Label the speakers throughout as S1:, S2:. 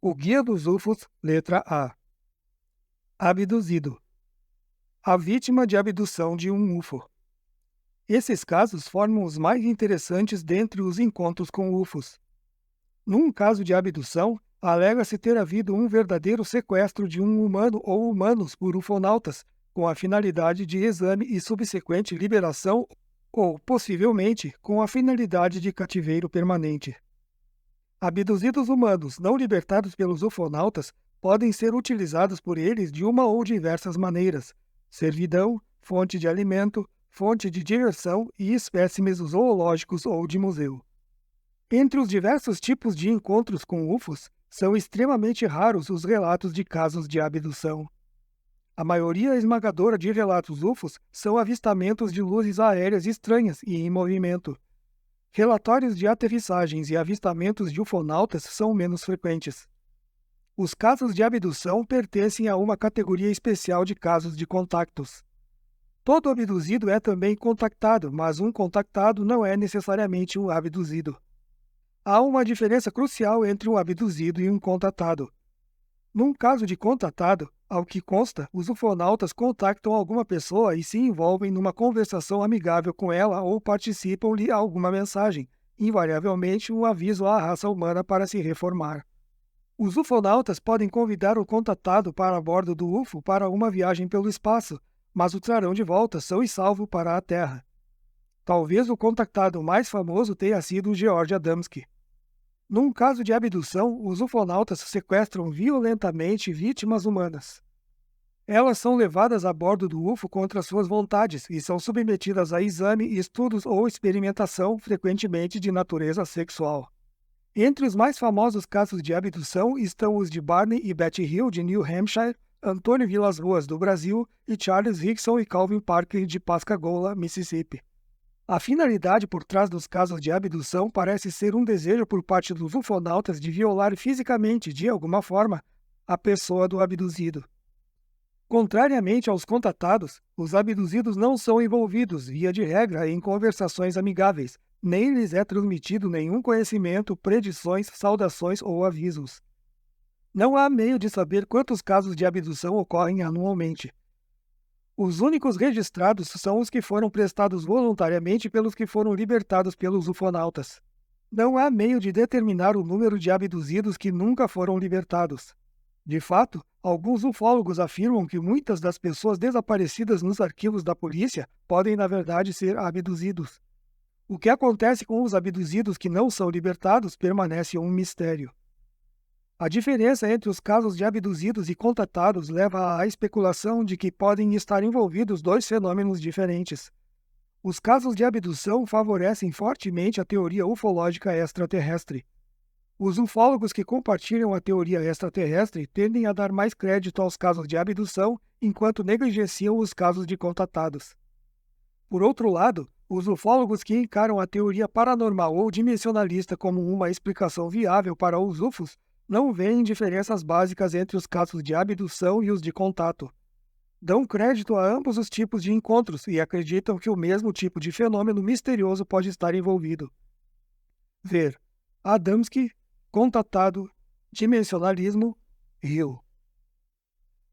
S1: O Guia dos UFOs, letra A. Abduzido. A vítima de abdução de um UFO. Esses casos formam os mais interessantes dentre os encontros com UFOs. Num caso de abdução, alega-se ter havido um verdadeiro sequestro de um humano ou humanos por ufonautas, com a finalidade de exame e subsequente liberação, ou, possivelmente, com a finalidade de cativeiro permanente. Abduzidos humanos não libertados pelos ufonautas podem ser utilizados por eles de uma ou diversas maneiras: servidão, fonte de alimento, fonte de diversão e espécimes zoológicos ou de museu. Entre os diversos tipos de encontros com UFOs, são extremamente raros os relatos de casos de abdução. A maioria esmagadora de relatos UFOs são avistamentos de luzes aéreas estranhas e em movimento. Relatórios de aterrissagens e avistamentos de ufonautas são menos frequentes. Os casos de abdução pertencem a uma categoria especial de casos de contactos. Todo abduzido é também contactado, mas um contactado não é necessariamente um abduzido. Há uma diferença crucial entre um abduzido e um contatado. Num caso de contatado, ao que consta, os ufonautas contactam alguma pessoa e se envolvem numa conversação amigável com ela ou participam-lhe alguma mensagem, invariavelmente um aviso à raça humana para se reformar. Os ufonautas podem convidar o contatado para bordo do UFO para uma viagem pelo espaço, mas o trarão de volta são e salvo para a Terra. Talvez o contactado mais famoso tenha sido George Adamski. Num caso de abdução, os ufonautas sequestram violentamente vítimas humanas. Elas são levadas a bordo do UFO contra suas vontades e são submetidas a exame, estudos ou experimentação, frequentemente de natureza sexual. Entre os mais famosos casos de abdução estão os de Barney e Betty Hill, de New Hampshire, Antônio Vilas Boas, do Brasil, e Charles Rickson e Calvin Parker, de Pascagoula, Mississippi. A finalidade por trás dos casos de abdução parece ser um desejo por parte dos ufonautas de violar fisicamente, de alguma forma, a pessoa do abduzido. Contrariamente aos contatados, os abduzidos não são envolvidos, via de regra, em conversações amigáveis, nem lhes é transmitido nenhum conhecimento, predições, saudações ou avisos. Não há meio de saber quantos casos de abdução ocorrem anualmente. Os únicos registrados são os que foram prestados voluntariamente pelos que foram libertados pelos ufonautas. Não há meio de determinar o número de abduzidos que nunca foram libertados. De fato, alguns ufólogos afirmam que muitas das pessoas desaparecidas nos arquivos da polícia podem, na verdade, ser abduzidos. O que acontece com os abduzidos que não são libertados permanece um mistério. A diferença entre os casos de abduzidos e contatados leva à especulação de que podem estar envolvidos dois fenômenos diferentes. Os casos de abdução favorecem fortemente a teoria ufológica extraterrestre. Os ufólogos que compartilham a teoria extraterrestre tendem a dar mais crédito aos casos de abdução, enquanto negligenciam os casos de contatados. Por outro lado, os ufólogos que encaram a teoria paranormal ou dimensionalista como uma explicação viável para os UFOs não veem diferenças básicas entre os casos de abdução e os de contato. Dão crédito a ambos os tipos de encontros e acreditam que o mesmo tipo de fenômeno misterioso pode estar envolvido. Ver Adamski, contatado, dimensionalismo, Hill.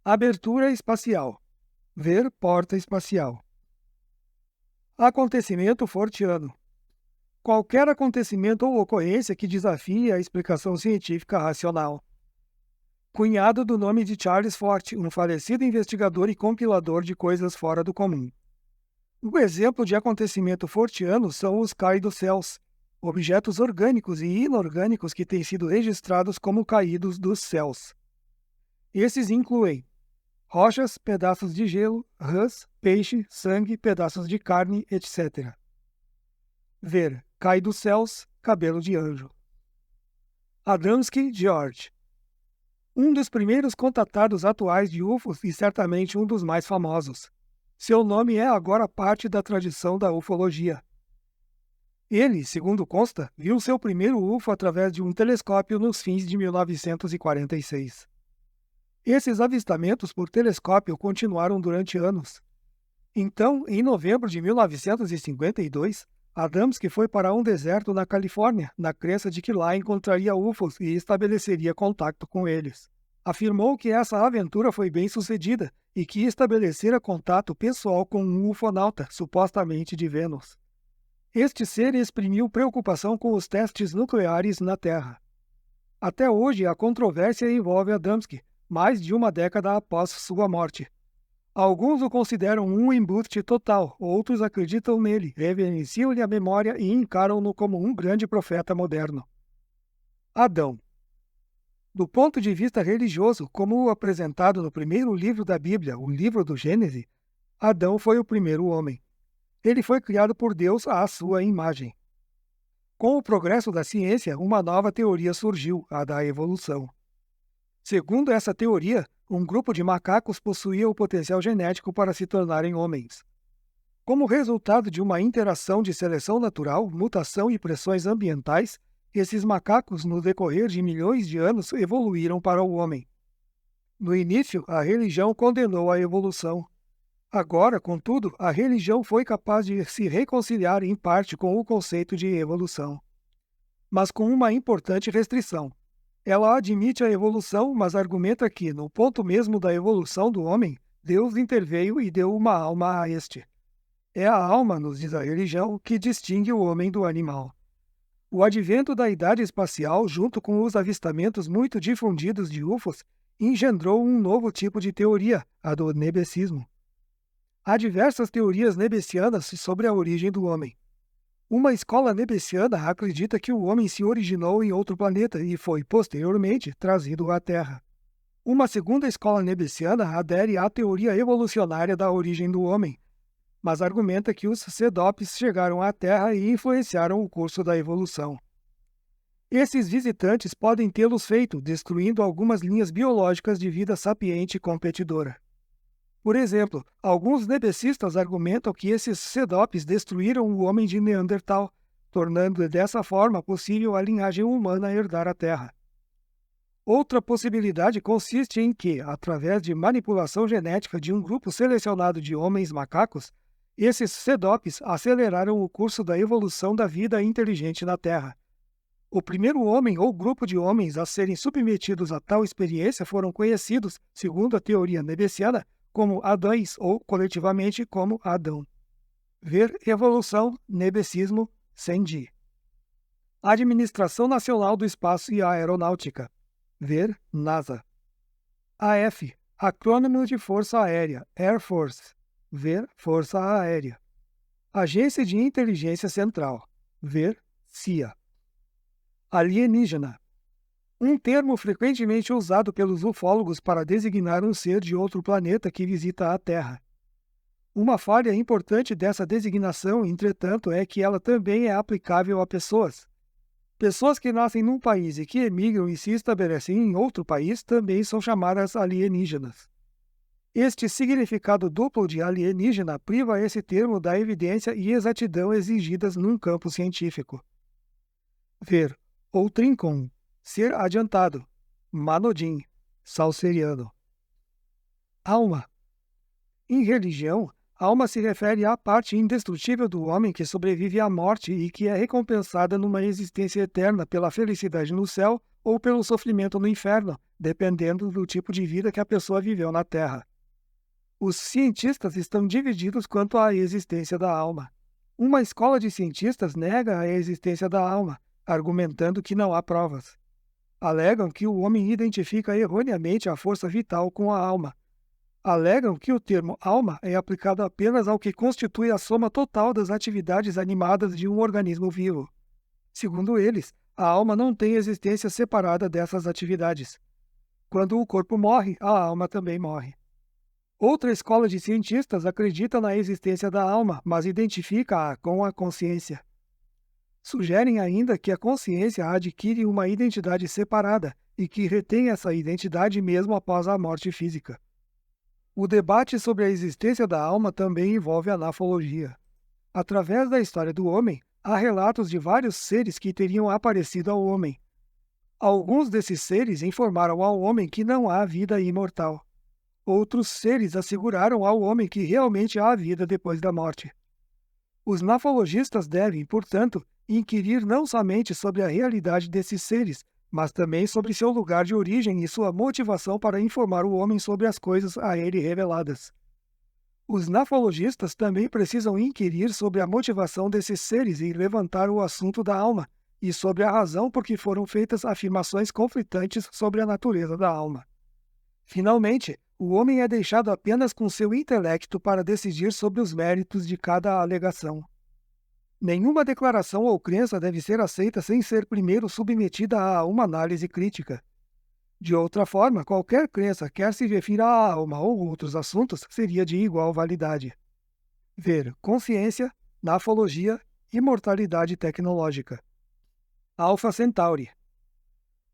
S1: Abertura espacial. Ver porta espacial. Acontecimento forteano. Qualquer acontecimento ou ocorrência que desafie a explicação científica racional. Cunhado do nome de Charles Fort, um falecido investigador e compilador de coisas fora do comum. Um exemplo de acontecimento forteano são os caídos-céus, objetos orgânicos e inorgânicos que têm sido registrados como caídos dos céus. Esses incluem rochas, pedaços de gelo, rãs, peixe, sangue, pedaços de carne, etc. Ver Cai dos Céus, Cabelo de Anjo. Adamski, George. Um dos primeiros contatados atuais de UFOs e certamente um dos mais famosos. Seu nome é agora parte da tradição da ufologia. Ele, segundo consta, viu seu primeiro UFO através de um telescópio nos fins de 1946. Esses avistamentos por telescópio continuaram durante anos. Então, em novembro de 1952, Adamski foi para um deserto na Califórnia, na crença de que lá encontraria UFOs e estabeleceria contato com eles. Afirmou que essa aventura foi bem sucedida e que estabelecera contato pessoal com um ufonauta, supostamente de Vênus. Este ser exprimiu preocupação com os testes nucleares na Terra. Até hoje, a controvérsia envolve Adamski, mais de uma década após sua morte. Alguns o consideram um embuste total, outros acreditam nele, reverenciam-lhe a memória e encaram-no como um grande profeta moderno. Adão. Do ponto de vista religioso, como apresentado no primeiro livro da Bíblia, o livro do Gênesis, Adão foi o primeiro homem. Ele foi criado por Deus à sua imagem. Com o progresso da ciência, uma nova teoria surgiu, a da evolução. Segundo essa teoria, um grupo de macacos possuía o potencial genético para se tornarem homens. Como resultado de uma interação de seleção natural, mutação e pressões ambientais, esses macacos, no decorrer de milhões de anos, evoluíram para o homem. No início, a religião condenou a evolução. Agora, contudo, a religião foi capaz de se reconciliar em parte com o conceito de evolução. Mas com uma importante restrição. Ela admite a evolução, mas argumenta que, no ponto mesmo da evolução do homem, Deus interveio e deu uma alma a este. É a alma, nos diz a religião, que distingue o homem do animal. O advento da idade espacial, junto com os avistamentos muito difundidos de UFOs, engendrou um novo tipo de teoria, a do nebecismo. Há diversas teorias nebesianas sobre a origem do homem. Uma escola nebesiana acredita que o homem se originou em outro planeta e foi, posteriormente, trazido à Terra. Uma segunda escola nebesiana adere à teoria evolucionária da origem do homem, mas argumenta que os Cedopes chegaram à Terra e influenciaram o curso da evolução. Esses visitantes podem tê-los feito, destruindo algumas linhas biológicas de vida sapiente e competidora. Por exemplo, alguns nebecistas argumentam que esses Cedopes destruíram o homem de Neandertal, tornando dessa forma possível a linhagem humana herdar a Terra. Outra possibilidade consiste em que, através de manipulação genética de um grupo selecionado de homens macacos, esses Cedopes aceleraram o curso da evolução da vida inteligente na Terra. O primeiro homem ou grupo de homens a serem submetidos a tal experiência foram conhecidos, segundo a teoria nebesiana, como Adães ou, coletivamente, como Adão. Ver Evolução, Nebecismo, Sendi. Administração Nacional do Espaço e Aeronáutica. Ver NASA. AF, acrônimo de Força Aérea, Air Force. Ver Força Aérea. Agência de Inteligência Central. Ver CIA. Alienígena. Um termo frequentemente usado pelos ufólogos para designar um ser de outro planeta que visita a Terra. Uma falha importante dessa designação, entretanto, é que ela também é aplicável a pessoas. Pessoas que nascem num país e que emigram e se estabelecem em outro país também são chamadas alienígenas. Este significado duplo de alienígena priva esse termo da evidência e exatidão exigidas num campo científico. Ver ou Trincon, ser adiantado, Manodim, Salceriano. Alma. Em religião, alma se refere à parte indestrutível do homem que sobrevive à morte e que é recompensada numa existência eterna pela felicidade no céu ou pelo sofrimento no inferno, dependendo do tipo de vida que a pessoa viveu na Terra. Os cientistas estão divididos quanto à existência da alma. Uma escola de cientistas nega a existência da alma, argumentando que não há provas. Alegam que o homem identifica erroneamente a força vital com a alma. Alegam que o termo alma é aplicado apenas ao que constitui a soma total das atividades animadas de um organismo vivo. Segundo eles, a alma não tem existência separada dessas atividades. Quando o corpo morre, a alma também morre. Outra escola de cientistas acredita na existência da alma, mas identifica-a com a consciência. Sugerem ainda que a consciência adquire uma identidade separada e que retém essa identidade mesmo após a morte física. O debate sobre a existência da alma também envolve a nafologia. Através da história do homem, há relatos de vários seres que teriam aparecido ao homem. Alguns desses seres informaram ao homem que não há vida imortal. Outros seres asseguraram ao homem que realmente há vida depois da morte. Os nafologistas devem, portanto, inquirir não somente sobre a realidade desses seres, mas também sobre seu lugar de origem e sua motivação para informar o homem sobre as coisas a ele reveladas. Os nafologistas também precisam inquirir sobre a motivação desses seres e levantar o assunto da alma, e sobre a razão por que foram feitas afirmações conflitantes sobre a natureza da alma. Finalmente, o homem é deixado apenas com seu intelecto para decidir sobre os méritos de cada alegação. Nenhuma declaração ou crença deve ser aceita sem ser primeiro submetida a uma análise crítica. De outra forma, qualquer crença, quer se refira à alma ou outros assuntos, seria de igual validade. Ver consciência, nafologia, imortalidade tecnológica. Alpha Centauri.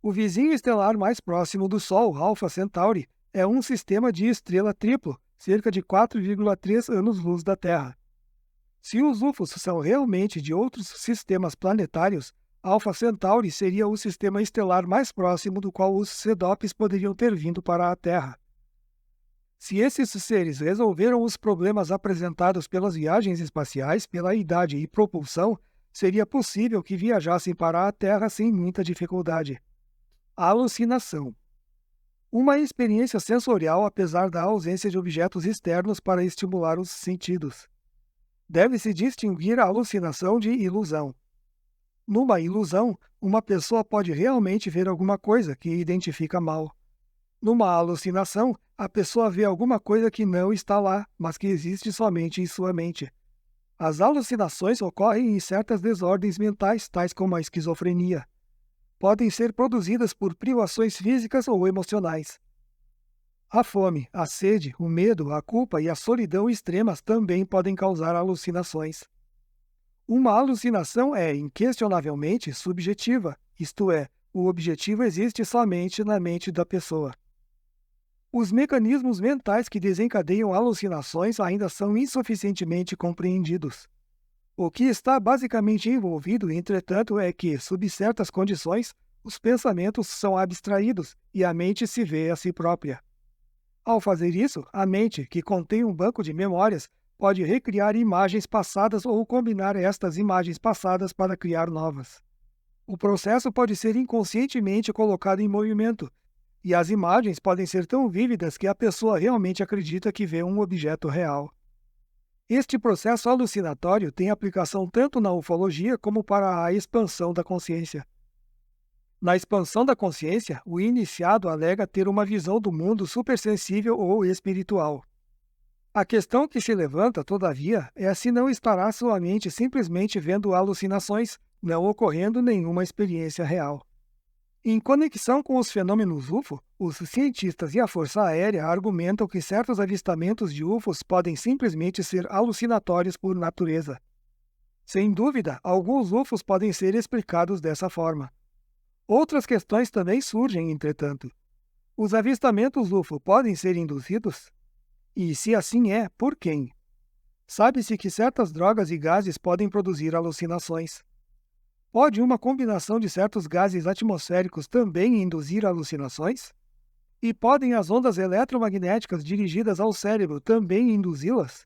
S1: O vizinho estelar mais próximo do Sol, Alpha Centauri, é um sistema de estrela triplo, cerca de 4,3 anos-luz da Terra. Se os UFOs são realmente de outros sistemas planetários, Alpha Centauri seria o sistema estelar mais próximo do qual os CEDOPs poderiam ter vindo para a Terra. Se esses seres resolveram os problemas apresentados pelas viagens espaciais, pela idade e propulsão, seria possível que viajassem para a Terra sem muita dificuldade. Alucinação. Uma experiência sensorial apesar da ausência de objetos externos para estimular os sentidos. Deve-se distinguir a alucinação de ilusão. Numa ilusão, uma pessoa pode realmente ver alguma coisa que identifica mal. Numa alucinação, a pessoa vê alguma coisa que não está lá, mas que existe somente em sua mente. As alucinações ocorrem em certas desordens mentais, tais como a esquizofrenia. Podem ser produzidas por privações físicas ou emocionais. A fome, a sede, o medo, a culpa e a solidão extremas também podem causar alucinações. Uma alucinação é, inquestionavelmente, subjetiva, isto é, o objetivo existe somente na mente da pessoa. Os mecanismos mentais que desencadeiam alucinações ainda são insuficientemente compreendidos. O que está basicamente envolvido, entretanto, é que, sob certas condições, os pensamentos são abstraídos e a mente se vê a si própria. Ao fazer isso, a mente, que contém um banco de memórias, pode recriar imagens passadas ou combinar estas imagens passadas para criar novas. O processo pode ser inconscientemente colocado em movimento, e as imagens podem ser tão vívidas que a pessoa realmente acredita que vê um objeto real. Este processo alucinatório tem aplicação tanto na ufologia como para a expansão da consciência. Na expansão da consciência, o iniciado alega ter uma visão do mundo supersensível ou espiritual. A questão que se levanta, todavia, é se não estará sua mente simplesmente vendo alucinações, não ocorrendo nenhuma experiência real. Em conexão com os fenômenos UFO, os cientistas e a Força Aérea argumentam que certos avistamentos de UFOs podem simplesmente ser alucinatórios por natureza. Sem dúvida, alguns UFOs podem ser explicados dessa forma. Outras questões também surgem, entretanto. Os avistamentos UFO podem ser induzidos? E, se assim é, por quem? Sabe-se que certas drogas e gases podem produzir alucinações. Pode uma combinação de certos gases atmosféricos também induzir alucinações? E podem as ondas eletromagnéticas dirigidas ao cérebro também induzi-las?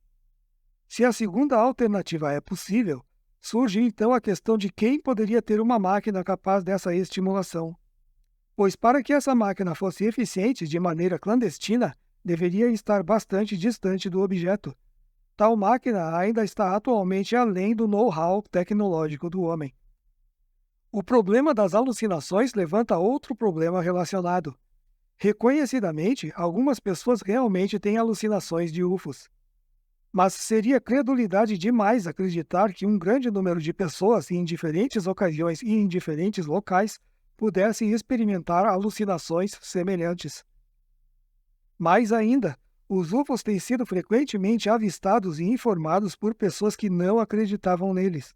S1: Se a segunda alternativa é possível, surge então a questão de quem poderia ter uma máquina capaz dessa estimulação. Pois para que essa máquina fosse eficiente de maneira clandestina, deveria estar bastante distante do objeto. Tal máquina ainda está atualmente além do know-how tecnológico do homem. O problema das alucinações levanta outro problema relacionado. Reconhecidamente, algumas pessoas realmente têm alucinações de UFOs. Mas seria credulidade demais acreditar que um grande número de pessoas, em diferentes ocasiões e em diferentes locais, pudessem experimentar alucinações semelhantes. Mais ainda, os UFOs têm sido frequentemente avistados e informados por pessoas que não acreditavam neles.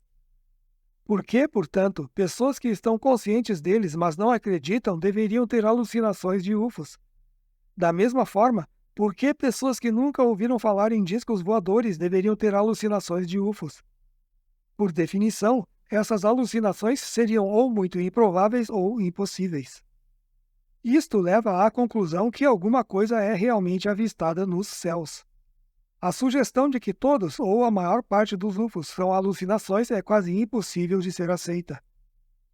S1: Por que, portanto, pessoas que estão conscientes deles, mas não acreditam, deveriam ter alucinações de UFOs? Da mesma forma, por que pessoas que nunca ouviram falar em discos voadores deveriam ter alucinações de UFOs? Por definição, essas alucinações seriam ou muito improváveis ou impossíveis. Isto leva à conclusão que alguma coisa é realmente avistada nos céus. A sugestão de que todos ou a maior parte dos UFOs são alucinações é quase impossível de ser aceita.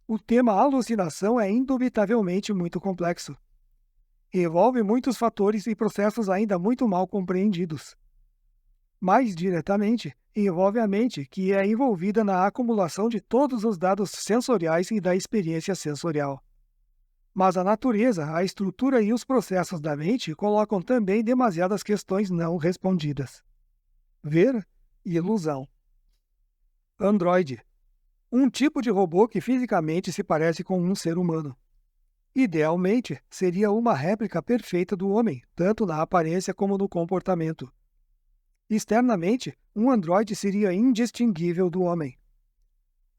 S1: O tema alucinação é indubitavelmente muito complexo. Envolve muitos fatores e processos ainda muito mal compreendidos. Mais diretamente, envolve a mente, que é envolvida na acumulação de todos os dados sensoriais e da experiência sensorial. Mas a natureza, a estrutura e os processos da mente colocam também demasiadas questões não respondidas. Ver, ilusão. Androide. Um tipo de robô que fisicamente se parece com um ser humano. Idealmente, seria uma réplica perfeita do homem, tanto na aparência como no comportamento. Externamente, um androide seria indistinguível do homem.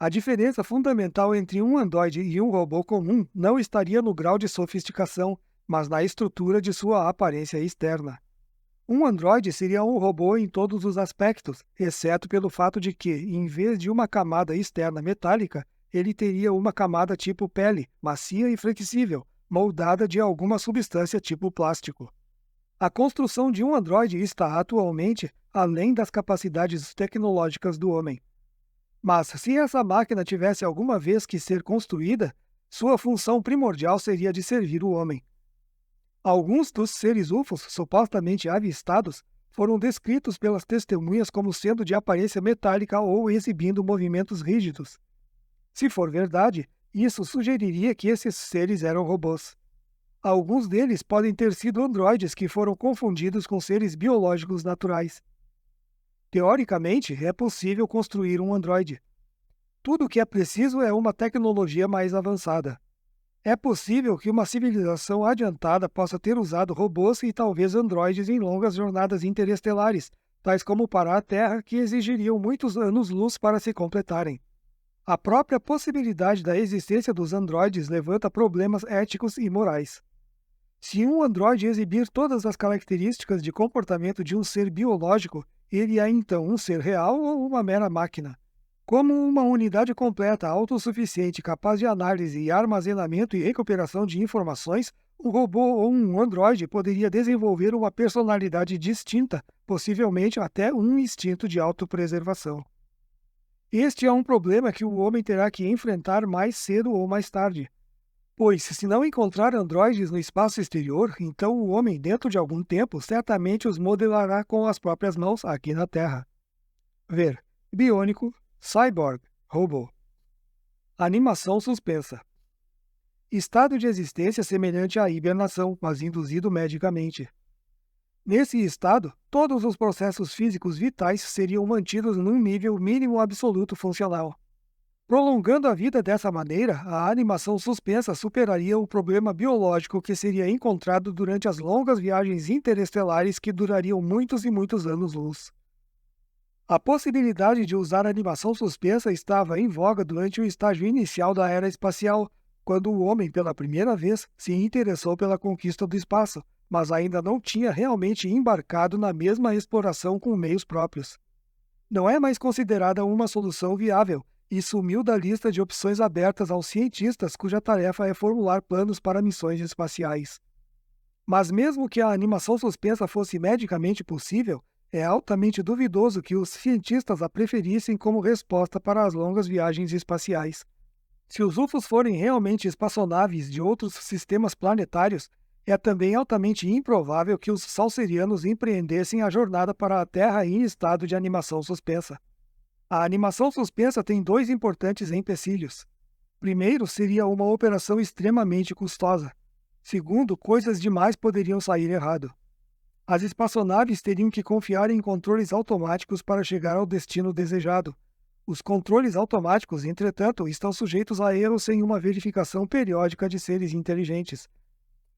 S1: A diferença fundamental entre um androide e um robô comum não estaria no grau de sofisticação, mas na estrutura de sua aparência externa. Um androide seria um robô em todos os aspectos, exceto pelo fato de que, em vez de uma camada externa metálica, ele teria uma camada tipo pele, macia e flexível, moldada de alguma substância tipo plástico. A construção de um androide está atualmente além das capacidades tecnológicas do homem. Mas, se essa máquina tivesse alguma vez que ser construída, sua função primordial seria de servir o homem. Alguns dos seres UFOs supostamente avistados foram descritos pelas testemunhas como sendo de aparência metálica ou exibindo movimentos rígidos. Se for verdade, isso sugeriria que esses seres eram robôs. Alguns deles podem ter sido androides que foram confundidos com seres biológicos naturais. Teoricamente, é possível construir um androide. Tudo o que é preciso é uma tecnologia mais avançada. É possível que uma civilização adiantada possa ter usado robôs e talvez androides em longas jornadas interestelares, tais como para a Terra, que exigiriam muitos anos-luz para se completarem. A própria possibilidade da existência dos androides levanta problemas éticos e morais. Se um androide exibir todas as características de comportamento de um ser biológico, ele é então um ser real ou uma mera máquina? Como uma unidade completa, autossuficiente, capaz de análise e armazenamento e recuperação de informações, um robô ou um androide poderia desenvolver uma personalidade distinta, possivelmente até um instinto de autopreservação. Este é um problema que o homem terá que enfrentar mais cedo ou mais tarde. Pois, se não encontrar androides no espaço exterior, então o homem, dentro de algum tempo, certamente os modelará com as próprias mãos aqui na Terra. Ver. Biônico. Cyborg, robô. Animação suspensa. Estado de existência semelhante à hibernação, mas induzido medicamente. Nesse estado, todos os processos físicos vitais seriam mantidos num nível mínimo absoluto funcional. Prolongando a vida dessa maneira, a animação suspensa superaria o problema biológico que seria encontrado durante as longas viagens interestelares que durariam muitos e muitos anos-luz. A possibilidade de usar animação suspensa estava em voga durante o estágio inicial da era espacial, quando o homem, pela primeira vez, se interessou pela conquista do espaço, mas ainda não tinha realmente embarcado na mesma exploração com meios próprios. Não é mais considerada uma solução viável e sumiu da lista de opções abertas aos cientistas cuja tarefa é formular planos para missões espaciais. Mas mesmo que a animação suspensa fosse medicamente possível, é altamente duvidoso que os cientistas a preferissem como resposta para as longas viagens espaciais. Se os UFOs forem realmente espaçonaves de outros sistemas planetários, é também altamente improvável que os salserianos empreendessem a jornada para a Terra em estado de animação suspensa. A animação suspensa tem dois importantes empecilhos. Primeiro, seria uma operação extremamente custosa. Segundo, coisas demais poderiam sair errado. As espaçonaves teriam que confiar em controles automáticos para chegar ao destino desejado. Os controles automáticos, entretanto, estão sujeitos a erros sem uma verificação periódica de seres inteligentes.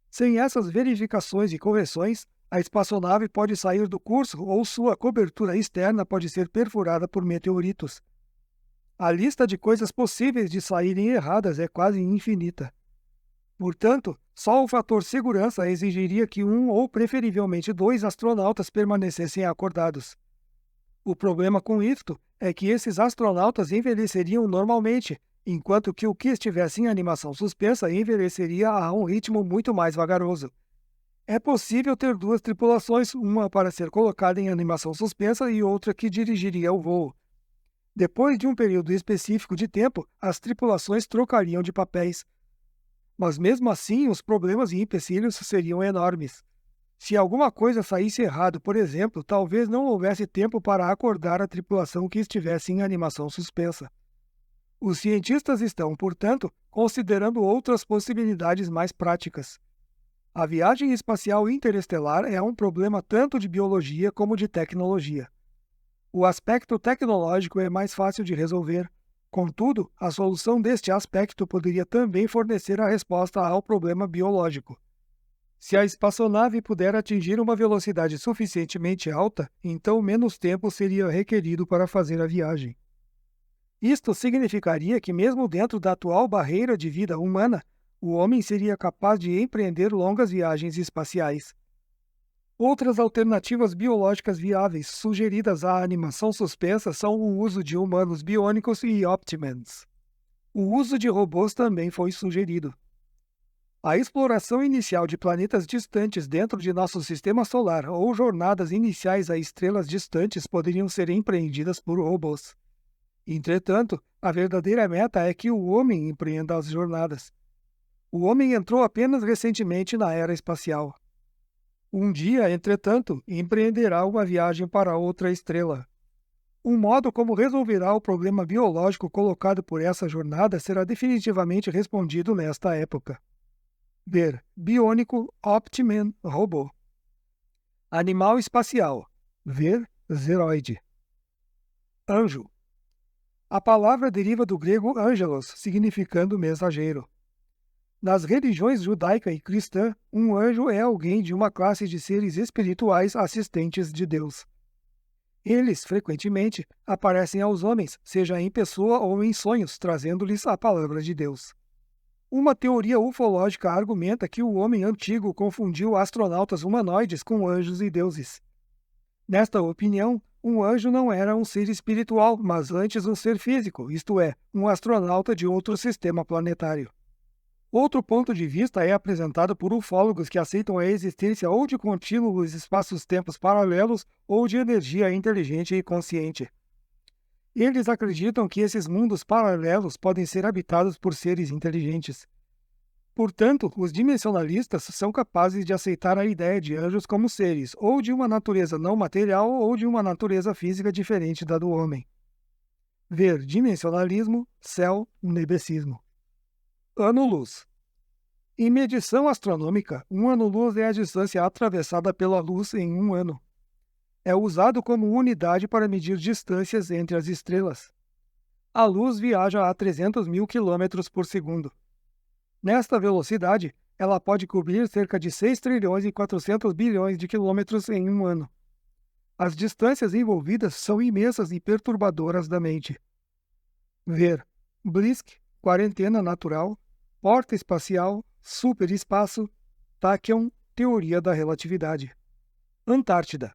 S1: Sem essas verificações e correções, a espaçonave pode sair do curso ou sua cobertura externa pode ser perfurada por meteoritos. A lista de coisas possíveis de saírem erradas é quase infinita. Portanto, só o fator segurança exigiria que um ou preferivelmente dois astronautas permanecessem acordados. O problema com isto é que esses astronautas envelheceriam normalmente, enquanto que o que estivesse em animação suspensa envelheceria a um ritmo muito mais vagaroso. É possível ter duas tripulações, uma para ser colocada em animação suspensa e outra que dirigiria o voo. Depois de um período específico de tempo, as tripulações trocariam de papéis. Mas mesmo assim, os problemas e empecilhos seriam enormes. Se alguma coisa saísse errado, por exemplo, talvez não houvesse tempo para acordar a tripulação que estivesse em animação suspensa. Os cientistas estão, portanto, considerando outras possibilidades mais práticas. A viagem espacial interestelar é um problema tanto de biologia como de tecnologia. O aspecto tecnológico é mais fácil de resolver. Contudo, a solução deste aspecto poderia também fornecer a resposta ao problema biológico. Se a espaçonave puder atingir uma velocidade suficientemente alta, então menos tempo seria requerido para fazer a viagem. Isto significaria que, mesmo dentro da atual barreira de vida humana, o homem seria capaz de empreender longas viagens espaciais. Outras alternativas biológicas viáveis sugeridas à animação suspensa são o uso de humanos biônicos e Optimans. O uso de robôs também foi sugerido. A exploração inicial de planetas distantes dentro de nosso sistema solar ou jornadas iniciais a estrelas distantes poderiam ser empreendidas por robôs. Entretanto, a verdadeira meta é que o homem empreenda as jornadas. O homem entrou apenas recentemente na era espacial. Um dia, entretanto, empreenderá uma viagem para outra estrela. Um modo como resolverá o problema biológico colocado por essa jornada será definitivamente respondido nesta época. Ver biônico, Optiman, robô. Animal espacial. Ver zeroide. Anjo. A palavra deriva do grego angelos, significando mensageiro. Nas religiões judaica e cristã, um anjo é alguém de uma classe de seres espirituais assistentes de Deus. Eles, frequentemente, aparecem aos homens, seja em pessoa ou em sonhos, trazendo-lhes a palavra de Deus. Uma teoria ufológica argumenta que o homem antigo confundiu astronautas humanoides com anjos e deuses. Nesta opinião, um anjo não era um ser espiritual, mas antes um ser físico, isto é, um astronauta de outro sistema planetário. Outro ponto de vista é apresentado por ufólogos que aceitam a existência ou de contínuos espaços-tempos paralelos ou de energia inteligente e consciente. Eles acreditam que esses mundos paralelos podem ser habitados por seres inteligentes. Portanto, os dimensionalistas são capazes de aceitar a ideia de anjos como seres ou de uma natureza não material ou de uma natureza física diferente da do homem. Ver dimensionalismo, céu, nebecismo. Ano-luz. Em medição astronômica, um ano-luz é a distância atravessada pela luz em um ano. É usado como unidade para medir distâncias entre as estrelas. A luz viaja a 300 mil km por segundo. Nesta velocidade, ela pode cobrir cerca de 6 trilhões e 400 bilhões de quilômetros em um ano. As distâncias envolvidas são imensas e perturbadoras da mente. Ver Blisk, quarentena natural, porta espacial, superespaço, Tachyon, teoria da relatividade. Antártida.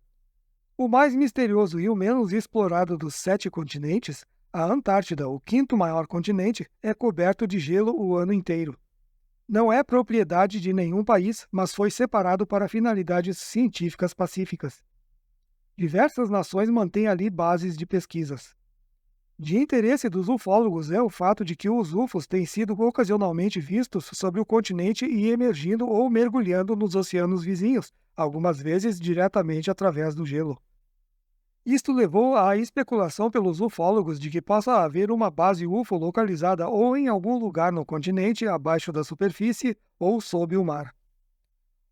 S1: O mais misterioso e o menos explorado dos 7 continentes, a Antártida, o quinto maior continente, é coberto de gelo o ano inteiro. Não é propriedade de nenhum país, mas foi separado para finalidades científicas pacíficas. Diversas nações mantêm ali bases de pesquisas. De interesse dos ufólogos é o fato de que os UFOs têm sido ocasionalmente vistos sobre o continente e emergindo ou mergulhando nos oceanos vizinhos, algumas vezes diretamente através do gelo. Isto levou à especulação pelos ufólogos de que possa haver uma base UFO localizada ou em algum lugar no continente, abaixo da superfície ou sob o mar.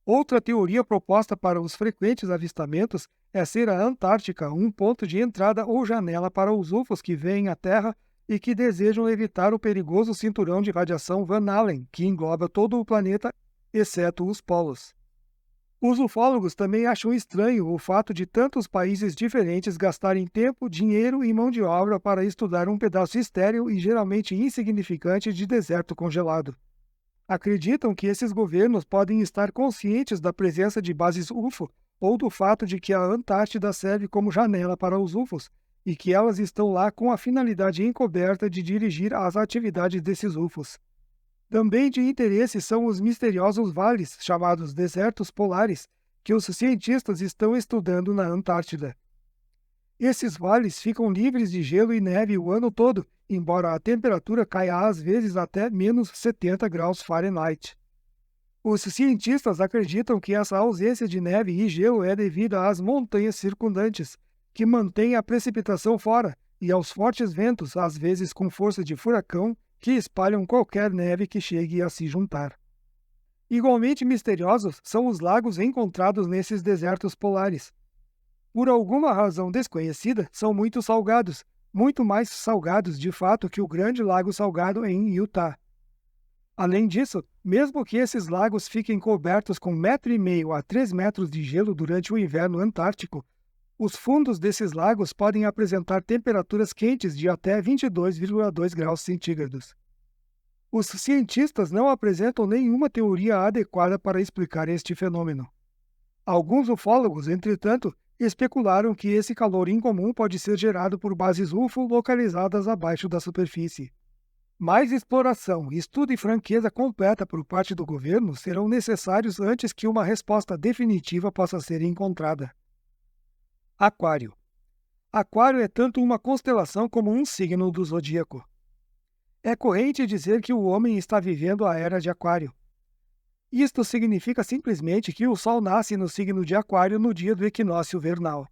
S1: Outra teoria proposta para os frequentes avistamentos é ser a Antártica um ponto de entrada ou janela para os UFOs que veem a Terra e que desejam evitar o perigoso cinturão de radiação Van Allen, que engloba todo o planeta, exceto os polos. Os ufólogos também acham estranho o fato de tantos países diferentes gastarem tempo, dinheiro e mão de obra para estudar um pedaço estéril e geralmente insignificante de deserto congelado. Acreditam que esses governos podem estar conscientes da presença de bases UFO ou do fato de que a Antártida serve como janela para os UFOs e que elas estão lá com a finalidade encoberta de dirigir as atividades desses UFOs. Também de interesse são os misteriosos vales, chamados desertos polares, que os cientistas estão estudando na Antártida. Esses vales ficam livres de gelo e neve o ano todo, embora a temperatura caia às vezes até menos 70 graus Fahrenheit. Os cientistas acreditam que essa ausência de neve e gelo é devida às montanhas circundantes, que mantêm a precipitação fora, e aos fortes ventos, às vezes com força de furacão, que espalham qualquer neve que chegue a se juntar. Igualmente misteriosos são os lagos encontrados nesses desertos polares. Por alguma razão desconhecida, são muito salgados, muito mais salgados de fato que o Grande Lago Salgado em Utah. Além disso, mesmo que esses lagos fiquem cobertos com 1,5 a 3 metros de gelo durante o inverno antártico, os fundos desses lagos podem apresentar temperaturas quentes de até 22,2 graus centígrados. Os cientistas não apresentam nenhuma teoria adequada para explicar este fenômeno. Alguns ufólogos, entretanto, especularam que esse calor incomum pode ser gerado por bases UFO localizadas abaixo da superfície. Mais exploração, estudo e franqueza completa por parte do governo serão necessários antes que uma resposta definitiva possa ser encontrada. Aquário. Aquário é tanto uma constelação como um signo do zodíaco. É corrente dizer que o homem está vivendo a era de Aquário. Isto significa simplesmente que o Sol nasce no signo de Aquário no dia do equinócio vernal.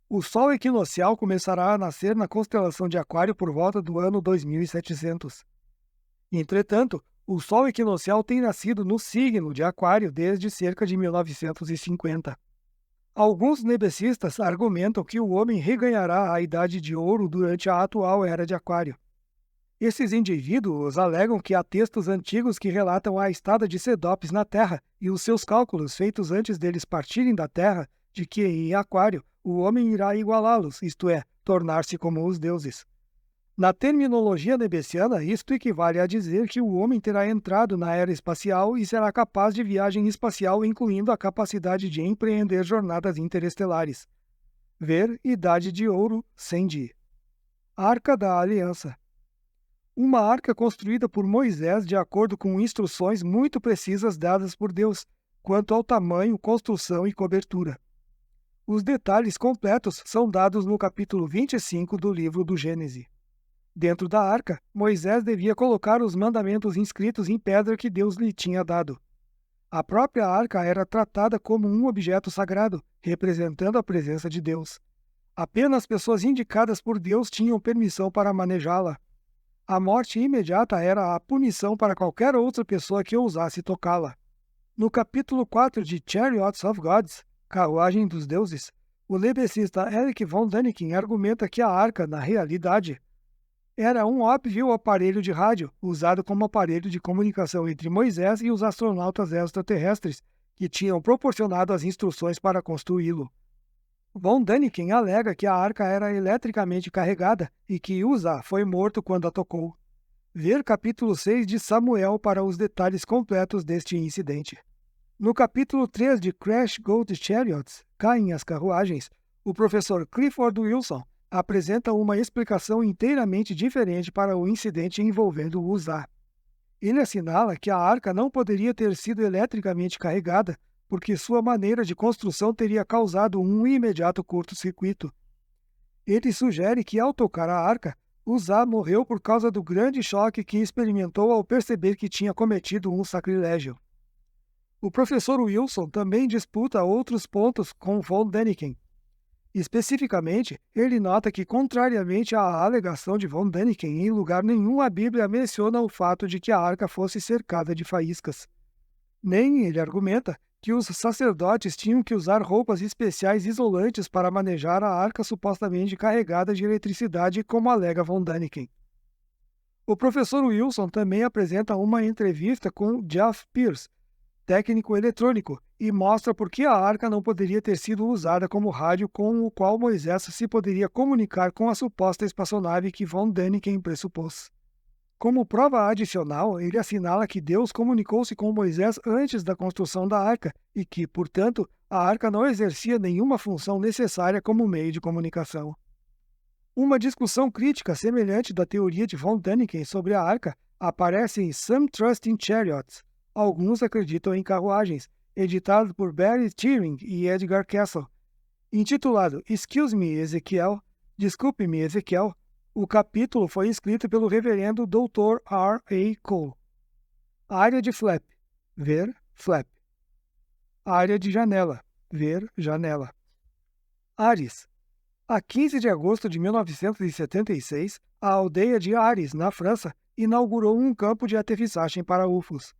S1: O Sol equinocial começará a nascer na constelação de Aquário por volta do ano 2700. Entretanto, o Sol equinocial tem nascido no signo de Aquário desde cerca de 1950. Alguns nebecistas argumentam que o homem reganhará a Idade de Ouro durante a atual Era de Aquário. Esses indivíduos alegam que há textos antigos que relatam a estada de Cedopes na Terra e os seus cálculos feitos antes deles partirem da Terra de que, em Aquário, o homem irá igualá-los, isto é, tornar-se como os deuses. Na terminologia nebesiana, isto equivale a dizer que o homem terá entrado na era espacial e será capaz de viagem espacial, incluindo a capacidade de empreender jornadas interestelares. Ver Idade de Ouro, Sendi. Arca da Aliança. Uma arca construída por Moisés de acordo com instruções muito precisas dadas por Deus, quanto ao tamanho, construção e cobertura. Os detalhes completos são dados no capítulo 25 do livro do Gênesis. Dentro da arca, Moisés devia colocar os mandamentos inscritos em pedra que Deus lhe tinha dado. A própria arca era tratada como um objeto sagrado, representando a presença de Deus. Apenas pessoas indicadas por Deus tinham permissão para manejá-la. A morte imediata era a punição para qualquer outra pessoa que ousasse tocá-la. No capítulo 4 de Chariots of Gods, Carruagem dos Deuses, o nebecista Erich von Däniken argumenta que a arca, na realidade, era um óbvio aparelho de rádio, usado como aparelho de comunicação entre Moisés e os astronautas extraterrestres, que tinham proporcionado as instruções para construí-lo. Von Däniken alega que a arca era eletricamente carregada e que Uza foi morto quando a tocou. Ver capítulo 6 de Samuel para os detalhes completos deste incidente. No capítulo 3 de Crash Gold Chariots, Caem as Carruagens, o professor Clifford Wilson apresenta uma explicação inteiramente diferente para o incidente envolvendo Uza. Ele assinala que a arca não poderia ter sido eletricamente carregada, porque sua maneira de construção teria causado um imediato curto-circuito. Ele sugere que, ao tocar a arca, Uza morreu por causa do grande choque que experimentou ao perceber que tinha cometido um sacrilégio. O professor Wilson também disputa outros pontos com von Däniken. Especificamente, ele nota que, contrariamente à alegação de von Däniken, em lugar nenhum a Bíblia menciona o fato de que a arca fosse cercada de faíscas. Nem, ele argumenta, que os sacerdotes tinham que usar roupas especiais isolantes para manejar a arca supostamente carregada de eletricidade, como alega von Däniken. O professor Wilson também apresenta uma entrevista com Jeff Pierce, técnico eletrônico, e mostra por que a arca não poderia ter sido usada como rádio com o qual Moisés se poderia comunicar com a suposta espaçonave que von Däniken pressupôs. Como prova adicional, ele assinala que Deus comunicou-se com Moisés antes da construção da arca e que, portanto, a arca não exercia nenhuma função necessária como meio de comunicação. Uma discussão crítica semelhante da teoria de von Däniken sobre a arca aparece em Some Trust in Chariots, alguns acreditam em carruagens, editado por Barry Turing e Edgar Castle. Intitulado Excuse Me, Ezequiel, Desculpe-me, Ezequiel, o capítulo foi escrito pelo reverendo Dr. R. A. Cole. Área de flap, ver flap. Área de janela, ver janela. Ares. A 15 de agosto de 1976, a aldeia de Ares, na França, inaugurou um campo de aterrissagem para UFOs.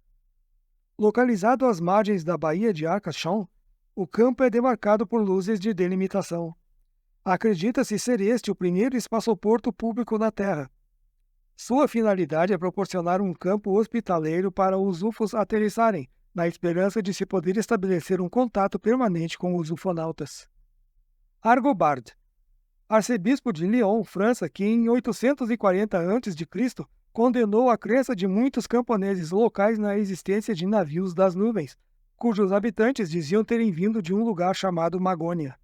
S1: Localizado às margens da Baía de Arcachon, o campo é demarcado por luzes de delimitação. Acredita-se ser este o primeiro espaçoporto público na Terra. Sua finalidade é proporcionar um campo hospitaleiro para os UFOs aterrissarem, na esperança de se poder estabelecer um contato permanente com os ufonautas. Argobard. Arcebispo de Lyon, França, que em 840 a.C. condenou a crença de muitos camponeses locais na existência de navios das nuvens, cujos habitantes diziam terem vindo de um lugar chamado Magônia.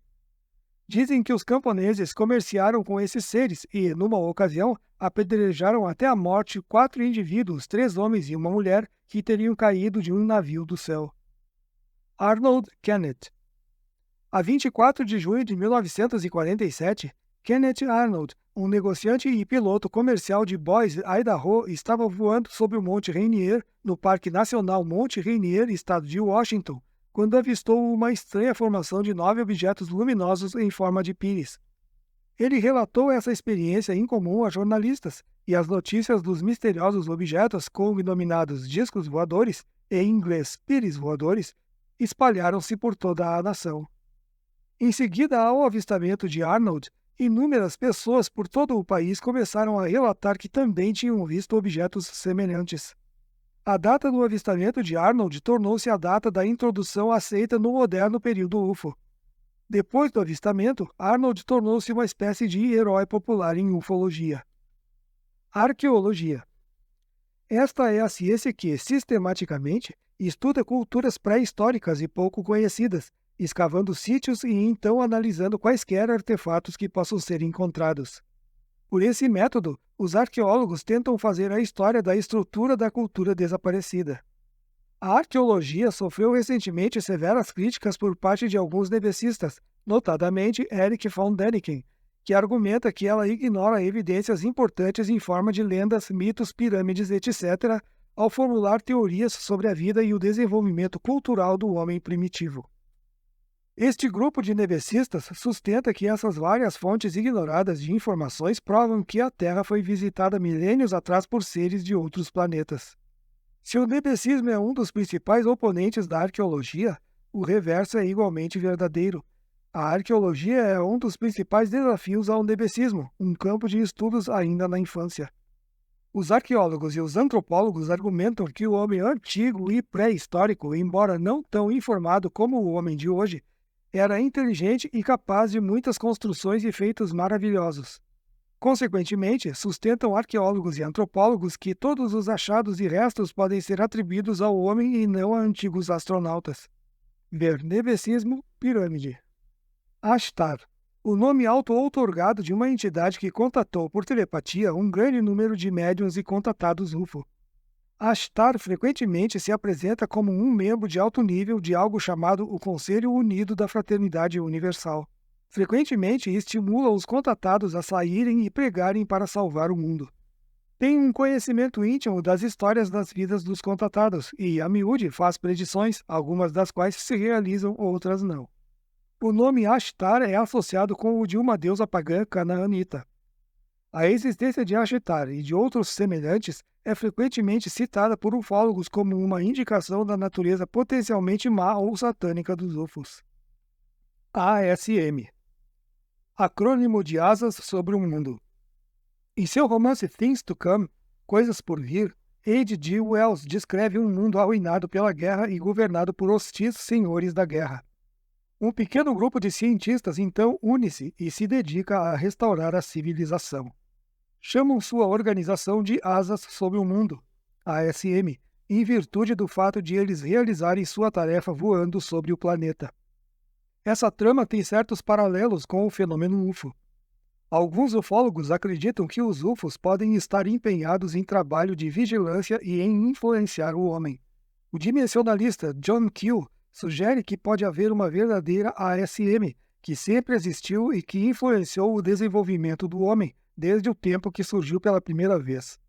S1: Dizem que os camponeses comerciaram com esses seres e, numa ocasião, apedrejaram até a morte 4 indivíduos, 3 homens e uma mulher, que teriam caído de um navio do céu. Arnold Kenneth. A 24 de junho de 1947, Kenneth Arnold, um negociante e piloto comercial de Boise, Idaho, estava voando sobre o Monte Rainier, no Parque Nacional Monte Rainier, estado de Washington, quando avistou uma estranha formação de 9 objetos luminosos em forma de pires. Ele relatou essa experiência incomum a jornalistas, e as notícias dos misteriosos objetos, cognominados discos voadores, em inglês pires voadores, espalharam-se por toda a nação. Em seguida ao avistamento de Arnold, inúmeras pessoas por todo o país começaram a relatar que também tinham visto objetos semelhantes. A data do avistamento de Arnold tornou-se a data da introdução aceita no moderno período UFO. Depois do avistamento, Arnold tornou-se uma espécie de herói popular em ufologia. Arqueologia. Esta é a ciência que, sistematicamente, estuda culturas pré-históricas e pouco conhecidas, escavando sítios e então analisando quaisquer artefatos que possam ser encontrados. Por esse método, os arqueólogos tentam fazer a história da estrutura da cultura desaparecida. A arqueologia sofreu recentemente severas críticas por parte de alguns nebecistas, notadamente Erich von Däniken, que argumenta que ela ignora evidências importantes em forma de lendas, mitos, pirâmides, etc., ao formular teorias sobre a vida e o desenvolvimento cultural do homem primitivo. Este grupo de nebecistas sustenta que essas várias fontes ignoradas de informações provam que a Terra foi visitada milênios atrás por seres de outros planetas. Se o nebecismo é um dos principais oponentes da arqueologia, o reverso é igualmente verdadeiro. A arqueologia é um dos principais desafios ao nebecismo, um campo de estudos ainda na infância. Os arqueólogos e os antropólogos argumentam que o homem antigo e pré-histórico, embora não tão informado como o homem de hoje, era inteligente e capaz de muitas construções e feitos maravilhosos. Consequentemente, sustentam arqueólogos e antropólogos que todos os achados e restos podem ser atribuídos ao homem e não a antigos astronautas. Ver nebecismo, pirâmide. Ashtar. O nome auto-outorgado de uma entidade que contatou por telepatia um grande número de médiuns e contatados UFO. Ashtar frequentemente se apresenta como um membro de alto nível de algo chamado o Conselho Unido da Fraternidade Universal. Frequentemente estimula os contatados a saírem e pregarem para salvar o mundo. Tem um conhecimento íntimo das histórias das vidas dos contatados e, a miúde, faz predições, algumas das quais se realizam, outras não. O nome Ashtar é associado com o de uma deusa pagã canaanita. A existência de Ashtar e de outros semelhantes é frequentemente citada por ufólogos como uma indicação da natureza potencialmente má ou satânica dos UFOs. ASM. Acrônimo de Asas sobre o Mundo. Em seu romance Things to Come, Coisas por Vir, H.G. Wells descreve um mundo arruinado pela guerra e governado por hostis senhores da guerra. Um pequeno grupo de cientistas então une-se e se dedica a restaurar a civilização. Chamam sua organização de Asas sobre o Mundo, ASM, em virtude do fato de eles realizarem sua tarefa voando sobre o planeta. Essa trama tem certos paralelos com o fenômeno UFO. Alguns ufólogos acreditam que os UFOs podem estar empenhados em trabalho de vigilância e em influenciar o homem. O dimensionalista John Keel sugere que pode haver uma verdadeira ASM, que sempre existiu e que influenciou o desenvolvimento do homem desde o tempo que surgiu pela primeira vez.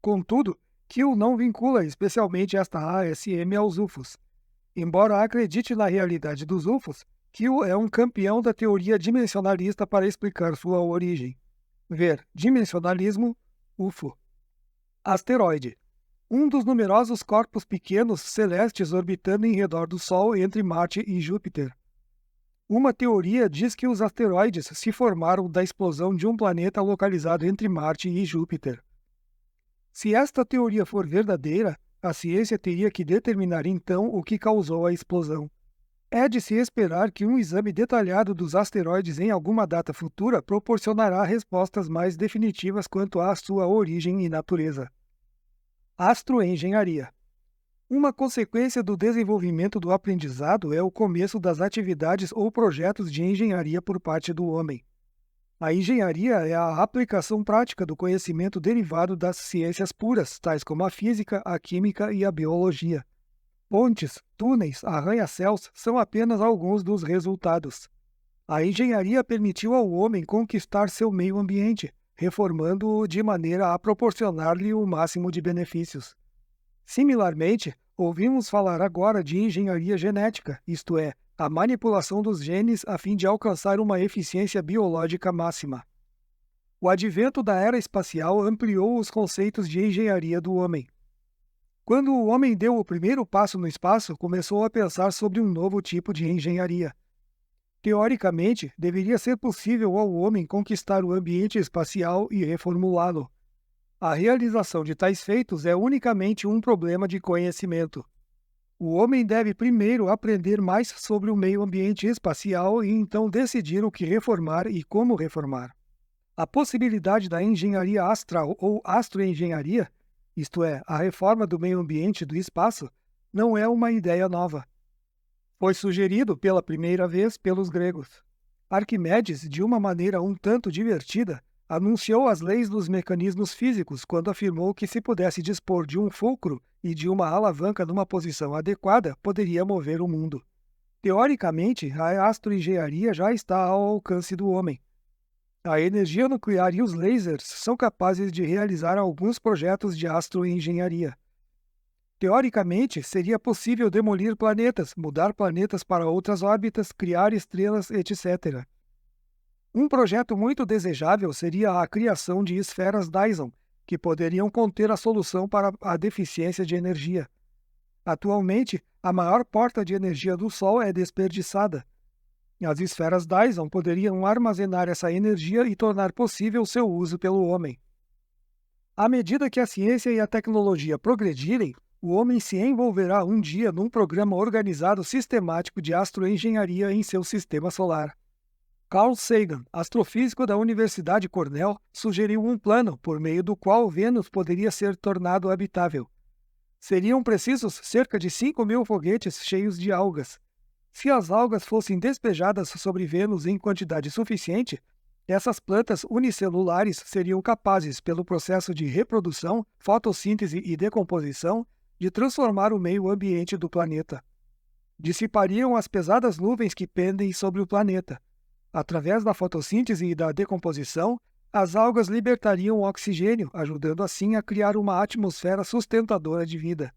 S1: Contudo, Keel não vincula especialmente esta ASM aos UFOs. Embora acredite na realidade dos UFOs, Keel é um campeão da teoria dimensionalista para explicar sua origem. Ver dimensionalismo, UFO. Asteroide. Um dos numerosos corpos pequenos celestes orbitando em redor do Sol entre Marte e Júpiter. Uma teoria diz que os asteroides se formaram da explosão de um planeta localizado entre Marte e Júpiter. Se esta teoria for verdadeira, a ciência teria que determinar então o que causou a explosão. É de se esperar que um exame detalhado dos asteroides em alguma data futura proporcionará respostas mais definitivas quanto à sua origem e natureza. Astroengenharia. Uma consequência do desenvolvimento do aprendizado é o começo das atividades ou projetos de engenharia por parte do homem. A engenharia é a aplicação prática do conhecimento derivado das ciências puras, tais como a física, a química e a biologia. Pontes, túneis, arranha-céus são apenas alguns dos resultados. A engenharia permitiu ao homem conquistar seu meio ambiente, reformando-o de maneira a proporcionar-lhe o máximo de benefícios. Similarmente, ouvimos falar agora de engenharia genética, isto é, a manipulação dos genes a fim de alcançar uma eficiência biológica máxima. O advento da era espacial ampliou os conceitos de engenharia do homem. Quando o homem deu o primeiro passo no espaço, começou a pensar sobre um novo tipo de engenharia. Teoricamente, deveria ser possível ao homem conquistar o ambiente espacial e reformulá-lo. A realização de tais feitos é unicamente um problema de conhecimento. O homem deve primeiro aprender mais sobre o meio ambiente espacial e então decidir o que reformar e como reformar. A possibilidade da engenharia astral ou astroengenharia, isto é, a reforma do meio ambiente do espaço, não é uma ideia nova. Foi sugerido pela primeira vez pelos gregos. Arquimedes, de uma maneira um tanto divertida, anunciou as leis dos mecanismos físicos quando afirmou que se pudesse dispor de um fulcro e de uma alavanca numa posição adequada, poderia mover o mundo. Teoricamente, a astroengenharia já está ao alcance do homem. A energia nuclear e os lasers são capazes de realizar alguns projetos de astroengenharia. Teoricamente, seria possível demolir planetas, mudar planetas para outras órbitas, criar estrelas, etc. Um projeto muito desejável seria a criação de esferas Dyson, que poderiam conter a solução para a deficiência de energia. Atualmente, a maior porta de energia do Sol é desperdiçada. As esferas Dyson poderiam armazenar essa energia e tornar possível seu uso pelo homem. À medida que a ciência e a tecnologia progredirem, o homem se envolverá um dia num programa organizado sistemático de astroengenharia em seu sistema solar. Carl Sagan, astrofísico da Universidade Cornell, sugeriu um plano por meio do qual Vênus poderia ser tornado habitável. Seriam precisos cerca de 5.000 foguetes cheios de algas. Se as algas fossem despejadas sobre Vênus em quantidade suficiente, essas plantas unicelulares seriam capazes, pelo processo de reprodução, fotossíntese e decomposição, de transformar o meio ambiente do planeta. Dissipariam as pesadas nuvens que pendem sobre o planeta. Através da fotossíntese e da decomposição, as algas libertariam oxigênio, ajudando assim a criar uma atmosfera sustentadora de vida.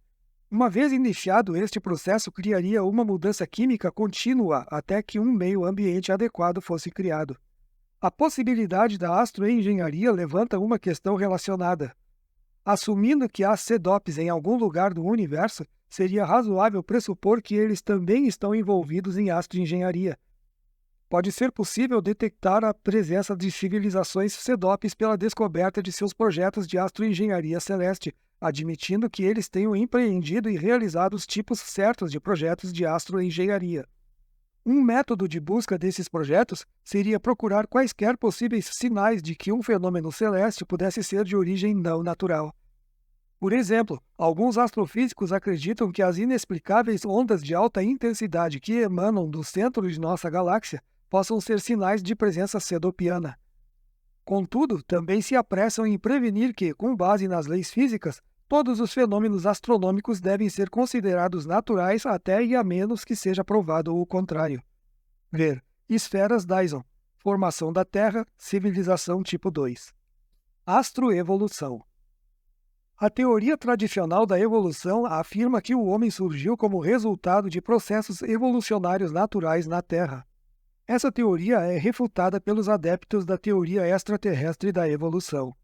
S1: Uma vez iniciado este processo, criaria uma mudança química contínua até que um meio ambiente adequado fosse criado. A possibilidade da astroengenharia levanta uma questão relacionada. Assumindo que há CDOPs em algum lugar do universo, seria razoável pressupor que eles também estão envolvidos em astroengenharia. Pode ser possível detectar a presença de civilizações CDOPs pela descoberta de seus projetos de astroengenharia celeste, admitindo que eles tenham empreendido e realizado os tipos certos de projetos de astroengenharia. Um método de busca desses projetos seria procurar quaisquer possíveis sinais de que um fenômeno celeste pudesse ser de origem não natural. Por exemplo, alguns astrofísicos acreditam que as inexplicáveis ondas de alta intensidade que emanam do centro de nossa galáxia possam ser sinais de presença cedopiana. Contudo, também se apressam em prevenir que, com base nas leis físicas, todos os fenômenos astronômicos devem ser considerados naturais até e a menos que seja provado o contrário. Ver Esferas Dyson, Formação da Terra, Civilização Tipo 2. Astroevolução. A teoria tradicional da evolução afirma que o homem surgiu como resultado de processos evolucionários naturais na Terra. Essa teoria é refutada pelos adeptos da teoria extraterrestre da evolução.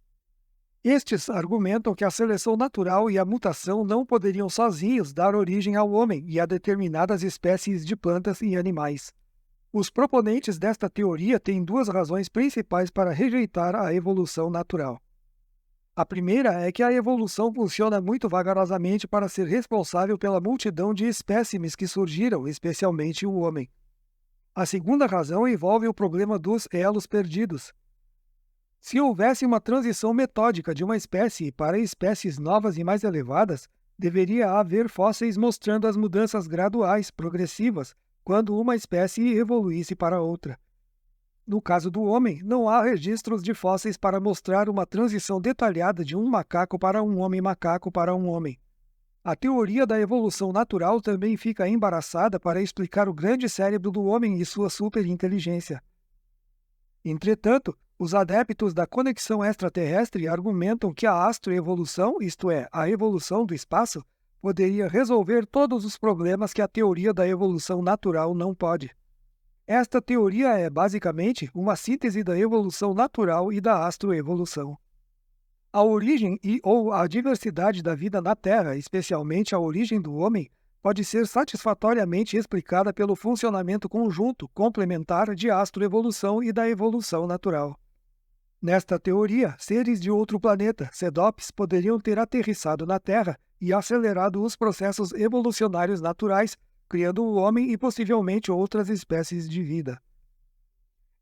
S1: Estes argumentam que a seleção natural e a mutação não poderiam sozinhos dar origem ao homem e a determinadas espécies de plantas e animais. Os proponentes desta teoria têm duas razões principais para rejeitar a evolução natural. A primeira é que a evolução funciona muito vagarosamente para ser responsável pela multidão de espécimes que surgiram, especialmente o homem. A segunda razão envolve o problema dos elos perdidos. Se houvesse uma transição metódica de uma espécie para espécies novas e mais elevadas, deveria haver fósseis mostrando as mudanças graduais, progressivas, quando uma espécie evoluísse para outra. No caso do homem, não há registros de fósseis para mostrar uma transição detalhada de um macaco para um homem-macaco para um homem. A teoria da evolução natural também fica embaraçada para explicar o grande cérebro do homem e sua superinteligência. Entretanto, os adeptos da conexão extraterrestre argumentam que a astroevolução, isto é, a evolução do espaço, poderia resolver todos os problemas que a teoria da evolução natural não pode. Esta teoria é, basicamente, uma síntese da evolução natural e da astroevolução. A origem ou a diversidade da vida na Terra, especialmente a origem do homem, pode ser satisfatoriamente explicada pelo funcionamento conjunto, complementar de astroevolução e da evolução natural. Nesta teoria, seres de outro planeta, CEDOPs, poderiam ter aterrissado na Terra e acelerado os processos evolucionários naturais, criando o homem e possivelmente outras espécies de vida.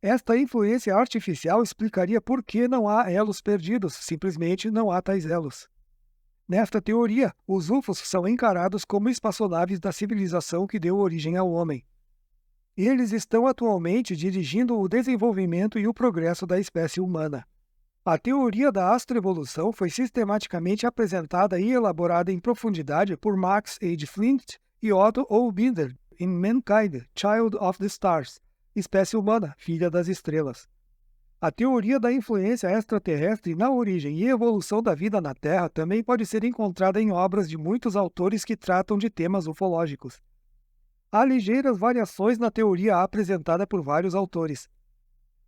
S1: Esta influência artificial explicaria por que não há elos perdidos, simplesmente não há tais elos. Nesta teoria, os UFOs são encarados como espaçonaves da civilização que deu origem ao homem. Eles estão atualmente dirigindo o desenvolvimento e o progresso da espécie humana. A teoria da astroevolução foi sistematicamente apresentada e elaborada em profundidade por Max H. Flint e Otto O. Binder em Mankind, Child of the Stars, Espécie Humana, Filha das Estrelas. A teoria da influência extraterrestre na origem e evolução da vida na Terra também pode ser encontrada em obras de muitos autores que tratam de temas ufológicos. Há ligeiras variações na teoria apresentada por vários autores.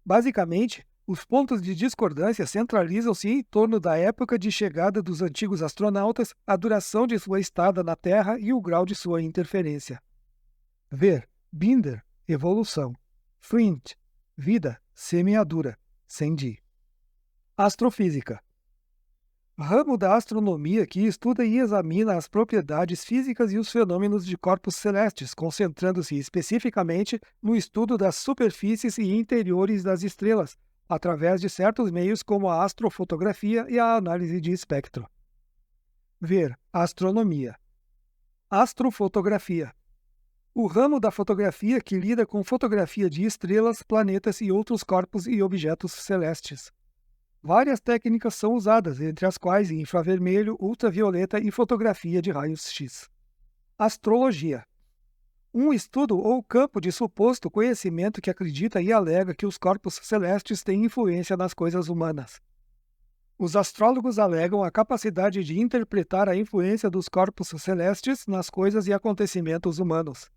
S1: Basicamente, os pontos de discordância centralizam-se em torno da época de chegada dos antigos astronautas, a duração de sua estada na Terra e o grau de sua interferência. Ver Binder, Evolução. Flint, Vida, Semeadura, Cendi. Astrofísica. Ramo da astronomia que estuda e examina as propriedades físicas e os fenômenos de corpos celestes, concentrando-se especificamente no estudo das superfícies e interiores das estrelas, através de certos meios como a astrofotografia e a análise de espectro. Ver Astronomia. Astrofotografia. O ramo da fotografia que lida com fotografia de estrelas, planetas e outros corpos e objetos celestes. Várias técnicas são usadas, entre as quais infravermelho, ultravioleta e fotografia de raios-x. Astrologia. Um estudo ou campo de suposto conhecimento que acredita e alega que os corpos celestes têm influência nas coisas humanas. Os astrólogos alegam a capacidade de interpretar a influência dos corpos celestes nas coisas e acontecimentos humanos.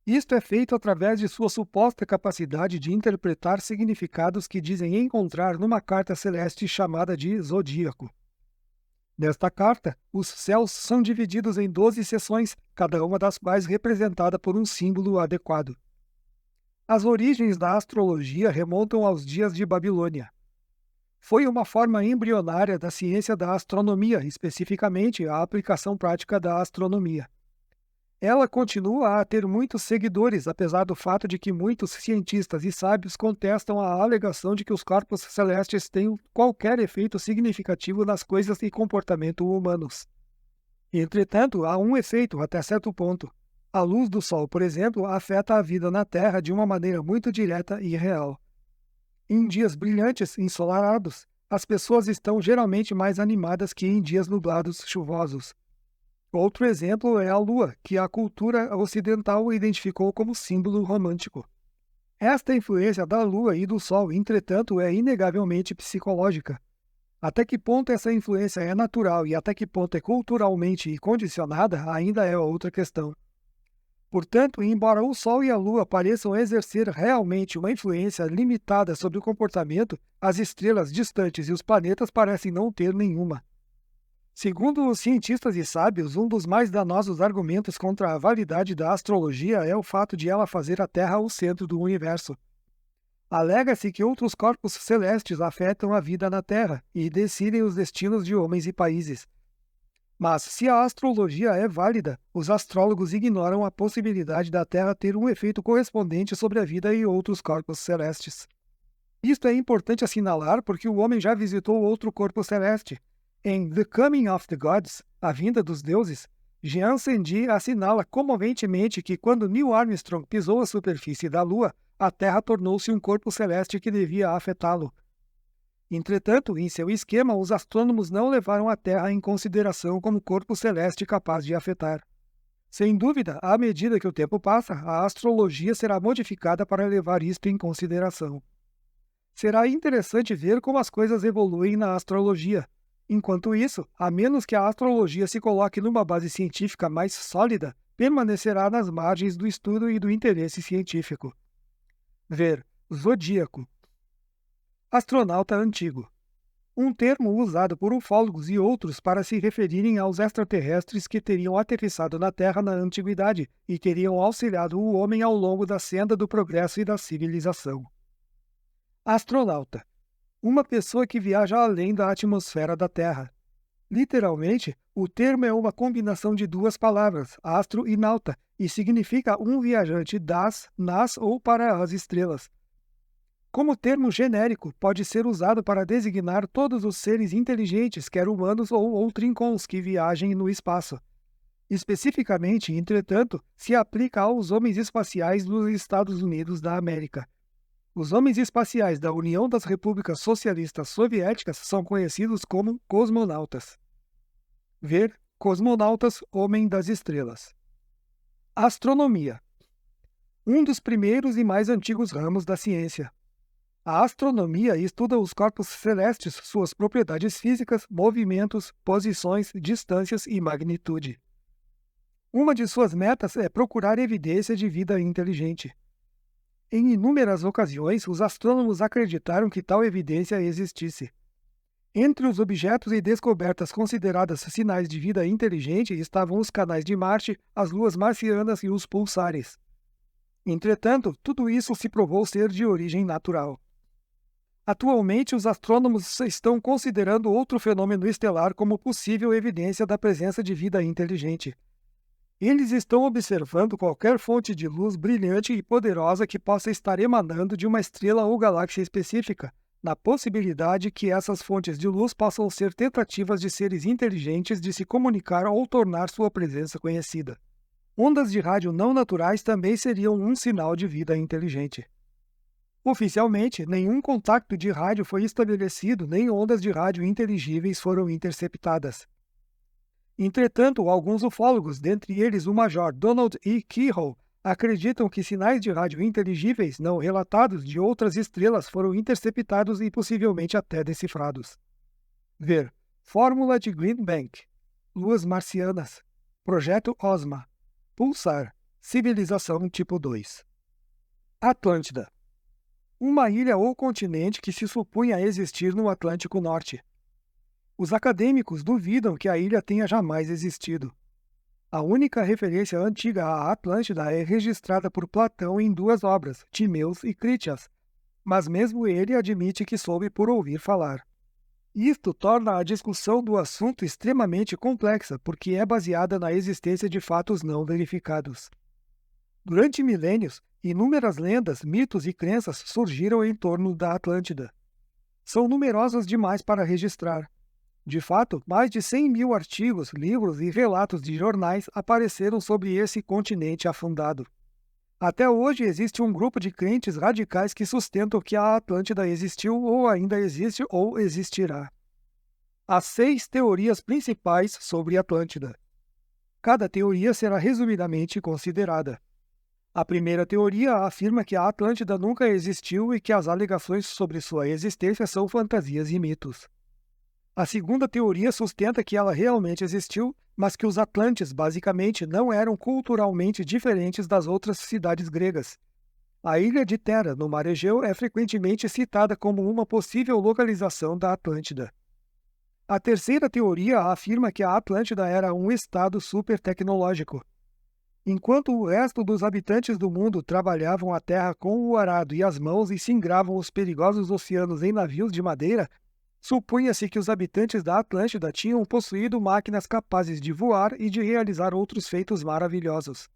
S1: Isto é feito através de sua suposta capacidade de interpretar significados que dizem encontrar numa carta celeste chamada de zodíaco. Nesta carta, os céus são divididos em 12 seções, cada uma das quais representada por um símbolo adequado. As origens da astrologia remontam aos dias de Babilônia. Foi uma forma embrionária da ciência da astronomia, especificamente a aplicação prática da astronomia. Ela continua a ter muitos seguidores, apesar do fato de que muitos cientistas e sábios contestam a alegação de que os corpos celestes têm qualquer efeito significativo nas coisas e comportamento humanos. Entretanto, há um efeito até certo ponto. A luz do Sol, por exemplo, afeta a vida na Terra de uma maneira muito direta e real. Em dias brilhantes, ensolarados, as pessoas estão geralmente mais animadas que em dias nublados, chuvosos. Outro exemplo é a lua, que a cultura ocidental identificou como símbolo romântico. Esta influência da lua e do sol, entretanto, é inegavelmente psicológica. Até que ponto essa influência é natural e até que ponto é culturalmente condicionada ainda é outra questão. Portanto, embora o Sol e a Lua pareçam exercer realmente uma influência limitada sobre o comportamento, as estrelas distantes e os planetas parecem não ter nenhuma. Segundo os cientistas e sábios, um dos mais danosos argumentos contra a validade da astrologia é o fato de ela fazer a Terra o centro do universo. Alega-se que outros corpos celestes afetam a vida na Terra e decidem os destinos de homens e países. Mas, se a astrologia é válida, os astrólogos ignoram a possibilidade da Terra ter um efeito correspondente sobre a vida em outros corpos celestes. Isto é importante assinalar porque o homem já visitou outro corpo celeste. Em The Coming of the Gods, A Vinda dos Deuses, Jean Sandy assinala comoventemente que quando Neil Armstrong pisou a superfície da Lua, a Terra tornou-se um corpo celeste que devia afetá-lo. Entretanto, em seu esquema, os astrônomos não levaram a Terra em consideração como corpo celeste capaz de afetar. Sem dúvida, à medida que o tempo passa, a astrologia será modificada para levar isto em consideração. Será interessante ver como as coisas evoluem na astrologia. Enquanto isso, a menos que a astrologia se coloque numa base científica mais sólida, permanecerá nas margens do estudo e do interesse científico. Ver Zodíaco. Astronauta antigo. Um termo usado por ufólogos e outros para se referirem aos extraterrestres que teriam aterrissado na Terra na antiguidade e teriam auxiliado o homem ao longo da senda do progresso e da civilização. Astronauta. Uma pessoa que viaja além da atmosfera da Terra. Literalmente, o termo é uma combinação de duas palavras, astro e nauta, e significa um viajante nas ou para as estrelas. Como termo genérico, pode ser usado para designar todos os seres inteligentes, quer humanos ou outrincons, que viajem no espaço. Especificamente, entretanto, se aplica aos homens espaciais dos Estados Unidos da América. Os homens espaciais da União das Repúblicas Socialistas Soviéticas são conhecidos como cosmonautas. Ver Cosmonautas, Homem das Estrelas. Astronomia. Um dos primeiros e mais antigos ramos da ciência. A astronomia estuda os corpos celestes, suas propriedades físicas, movimentos, posições, distâncias e magnitude. Uma de suas metas é procurar evidência de vida inteligente. Em inúmeras ocasiões, os astrônomos acreditaram que tal evidência existisse. Entre os objetos e descobertas consideradas sinais de vida inteligente estavam os canais de Marte, as luas marcianas e os pulsares. Entretanto, tudo isso se provou ser de origem natural. Atualmente, os astrônomos estão considerando outro fenômeno estelar como possível evidência da presença de vida inteligente. Eles estão observando qualquer fonte de luz brilhante e poderosa que possa estar emanando de uma estrela ou galáxia específica, na possibilidade que essas fontes de luz possam ser tentativas de seres inteligentes de se comunicar ou tornar sua presença conhecida. Ondas de rádio não naturais também seriam um sinal de vida inteligente. Oficialmente, nenhum contacto de rádio foi estabelecido, nem ondas de rádio inteligíveis foram interceptadas. Entretanto, alguns ufólogos, dentre eles o Major Donald E. Keyhoe, acreditam que sinais de rádio inteligíveis não relatados de outras estrelas foram interceptados e possivelmente até decifrados. Ver Fórmula de Green Bank, Luas Marcianas, Projeto OSMA, Pulsar, Civilização Tipo 2. Atlântida. Uma ilha ou continente que se supunha existir no Atlântico Norte. Os acadêmicos duvidam que a ilha tenha jamais existido. A única referência antiga à Atlântida é registrada por Platão em duas obras, Timeus e Critias, mas mesmo ele admite que soube por ouvir falar. Isto torna a discussão do assunto extremamente complexa, porque é baseada na existência de fatos não verificados. Durante milênios, inúmeras lendas, mitos e crenças surgiram em torno da Atlântida. São numerosas demais para registrar. De fato, mais de 100.000 artigos, livros e relatos de jornais apareceram sobre esse continente afundado. Até hoje existe um grupo de crentes radicais que sustentam que a Atlântida existiu ou ainda existe ou existirá. Há 6 teorias principais sobre Atlântida. Cada teoria será resumidamente considerada. A primeira teoria afirma que a Atlântida nunca existiu e que as alegações sobre sua existência são fantasias e mitos. A segunda teoria sustenta que ela realmente existiu, mas que os atlantes basicamente não eram culturalmente diferentes das outras cidades gregas. A ilha de Tera, no Mar Egeu, é frequentemente citada como uma possível localização da Atlântida. A terceira teoria afirma que a Atlântida era um estado supertecnológico. Enquanto o resto dos habitantes do mundo trabalhavam a terra com o arado e as mãos e singravam os perigosos oceanos em navios de madeira, supunha-se que os habitantes da Atlântida tinham possuído máquinas capazes de voar e de realizar outros feitos maravilhosos.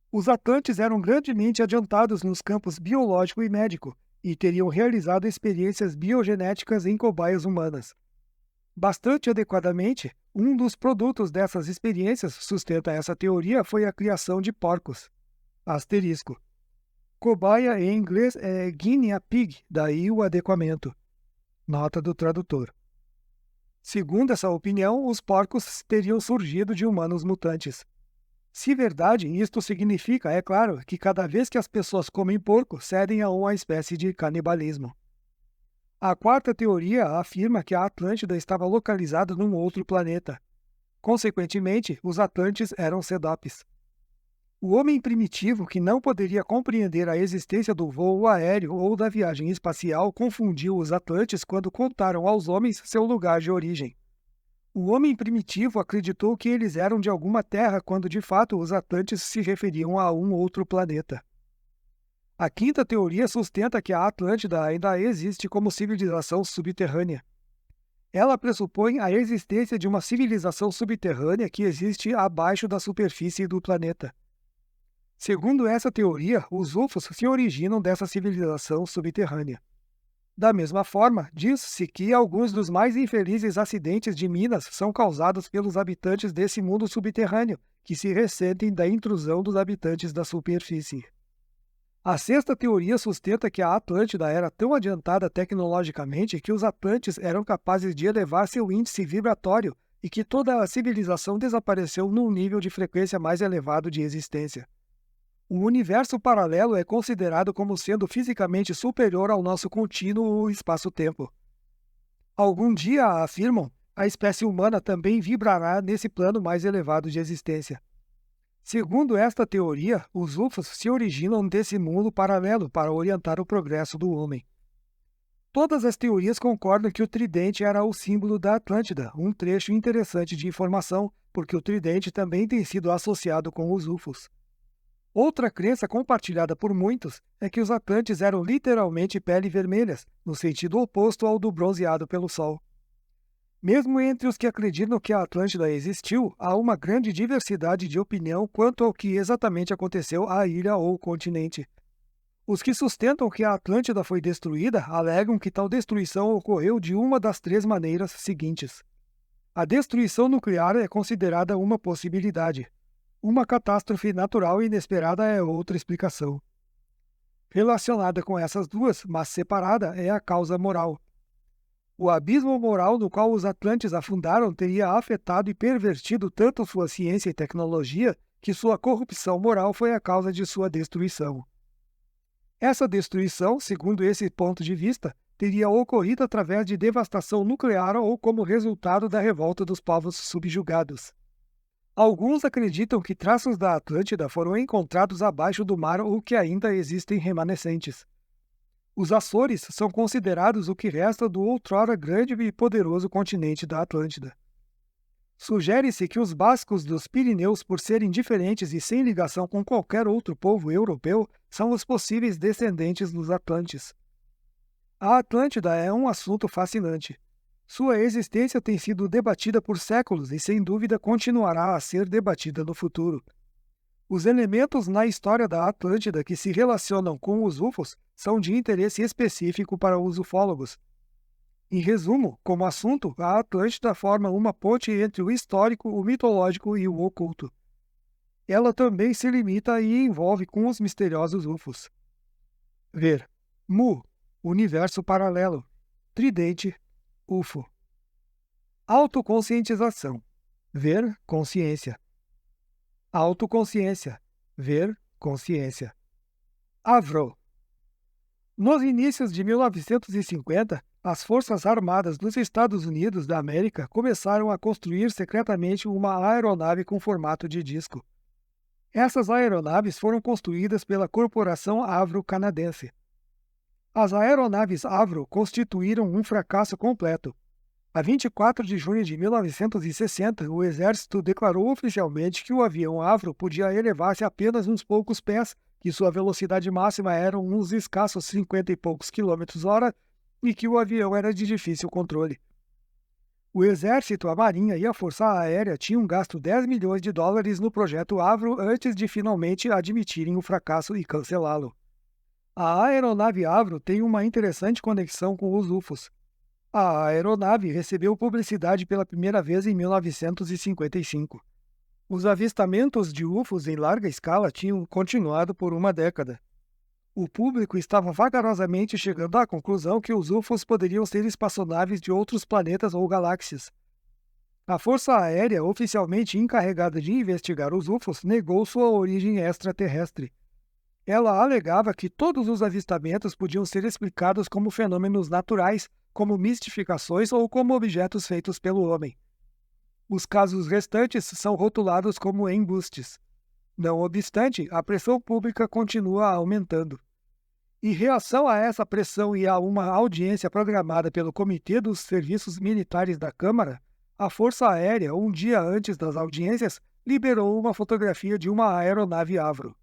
S1: Os atlantes eram grandemente adiantados nos campos biológico e médico e teriam realizado experiências biogenéticas em cobaias humanas. Bastante adequadamente, um dos produtos dessas experiências, sustenta essa teoria, foi a criação de porcos. Asterisco. Cobaia em inglês é guinea pig, daí o adequamento. Nota do tradutor. Segundo essa opinião, os porcos teriam surgido de humanos mutantes. Se verdade, isto significa, é claro, que cada vez que as pessoas comem porco, cedem a uma espécie de canibalismo. A quarta teoria afirma que a Atlântida estava localizada num outro planeta. Consequentemente, os atlantes eram Sedapes. O homem primitivo, que não poderia compreender a existência do voo aéreo ou da viagem espacial, confundiu os atlantes quando contaram aos homens seu lugar de origem. O homem primitivo acreditou que eles eram de alguma terra quando de fato os atlantes se referiam a um outro planeta. A quinta teoria sustenta que a Atlântida ainda existe como civilização subterrânea. Ela pressupõe a existência de uma civilização subterrânea que existe abaixo da superfície do planeta. Segundo essa teoria, os UFOs se originam dessa civilização subterrânea. Da mesma forma, diz-se que alguns dos mais infelizes acidentes de minas são causados pelos habitantes desse mundo subterrâneo, que se ressentem da intrusão dos habitantes da superfície. A sexta teoria sustenta que a Atlântida era tão adiantada tecnologicamente que os atlantes eram capazes de elevar seu índice vibratório e que toda a civilização desapareceu num nível de frequência mais elevado de existência. O universo paralelo é considerado como sendo fisicamente superior ao nosso contínuo espaço-tempo. Algum dia, afirmam, a espécie humana também vibrará nesse plano mais elevado de existência. Segundo esta teoria, os UFOs se originam desse mundo paralelo para orientar o progresso do homem. Todas as teorias concordam que o tridente era o símbolo da Atlântida, um trecho interessante de informação, porque o tridente também tem sido associado com os UFOs. Outra crença compartilhada por muitos é que os atlantes eram literalmente pele vermelhas, no sentido oposto ao do bronzeado pelo sol. Mesmo entre os que acreditam que a Atlântida existiu, há uma grande diversidade de opinião quanto ao que exatamente aconteceu à ilha ou continente. Os que sustentam que a Atlântida foi destruída alegam que tal destruição ocorreu de uma das 3 maneiras seguintes. A destruição nuclear é considerada uma possibilidade. Uma catástrofe natural inesperada é outra explicação. Relacionada com essas duas, mas separada, é a causa moral. O abismo moral no qual os atlantes afundaram teria afetado e pervertido tanto sua ciência e tecnologia que sua corrupção moral foi a causa de sua destruição. Essa destruição, segundo esse ponto de vista, teria ocorrido através de devastação nuclear ou como resultado da revolta dos povos subjugados. Alguns acreditam que traços da Atlântida foram encontrados abaixo do mar ou que ainda existem remanescentes. Os Açores são considerados o que resta do outrora grande e poderoso continente da Atlântida. Sugere-se que os bascos dos Pirineus, por serem diferentes e sem ligação com qualquer outro povo europeu, são os possíveis descendentes dos Atlantes. A Atlântida é um assunto fascinante. Sua existência tem sido debatida por séculos e, sem dúvida, continuará a ser debatida no futuro. Os elementos na história da Atlântida que se relacionam com os UFOs são de interesse específico para os ufólogos. Em resumo, como assunto, a Atlântida forma uma ponte entre o histórico, o mitológico e o oculto. Ela também se limita e envolve com os misteriosos UFOs. Ver. Mu, universo paralelo. Tridente, UFO. Autoconscientização. Ver, consciência. Autoconsciência. Ver, consciência. Avro. Nos inícios de 1950, as Forças Armadas dos Estados Unidos da América começaram a construir secretamente uma aeronave com formato de disco. Essas aeronaves foram construídas pela Corporação Avro canadense. As aeronaves Avro constituíram um fracasso completo. A 24 de junho de 1960, o Exército declarou oficialmente que o avião Avro podia elevar-se apenas uns poucos pés, que sua velocidade máxima era uns escassos 50 e poucos quilômetros/hora e que o avião era de difícil controle. O Exército, a Marinha e a Força Aérea tinham gasto 10 milhões de dólares no projeto Avro antes de finalmente admitirem o fracasso e cancelá-lo. A aeronave Avro tem uma interessante conexão com os UFOs. A aeronave recebeu publicidade pela primeira vez em 1955. Os avistamentos de UFOs em larga escala tinham continuado por uma década. O público estava vagarosamente chegando à conclusão que os UFOs poderiam ser espaçonaves de outros planetas ou galáxias. A Força Aérea, oficialmente encarregada de investigar os UFOs, negou sua origem extraterrestre. Ela alegava que todos os avistamentos podiam ser explicados como fenômenos naturais, como mistificações ou como objetos feitos pelo homem. Os casos restantes são rotulados como embustes. Não obstante, a pressão pública continua aumentando. Em reação a essa pressão e a uma audiência programada pelo Comitê dos Serviços Militares da Câmara, a Força Aérea, um dia antes das audiências, liberou uma fotografia de uma aeronave Avro.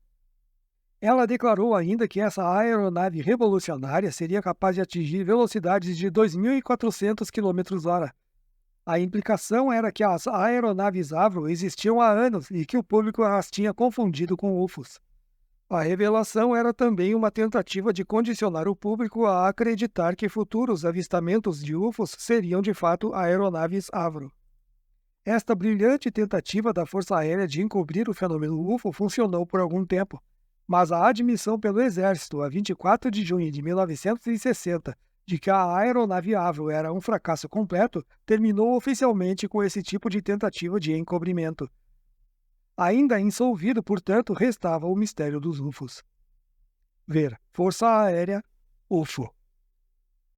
S1: Ela declarou ainda que essa aeronave revolucionária seria capaz de atingir velocidades de 2.400 km/h. A implicação era que as aeronaves Avro existiam há anos e que o público as tinha confundido com UFOs. A revelação era também uma tentativa de condicionar o público a acreditar que futuros avistamentos de UFOs seriam de fato aeronaves Avro. Esta brilhante tentativa da Força Aérea de encobrir o fenômeno UFO funcionou por algum tempo, mas a admissão pelo Exército, a 24 de junho de 1960, de que a aeronave Avro era um fracasso completo, terminou oficialmente com esse tipo de tentativa de encobrimento. Ainda insolvido, portanto, restava o mistério dos UFOs. Ver Força Aérea, UFO.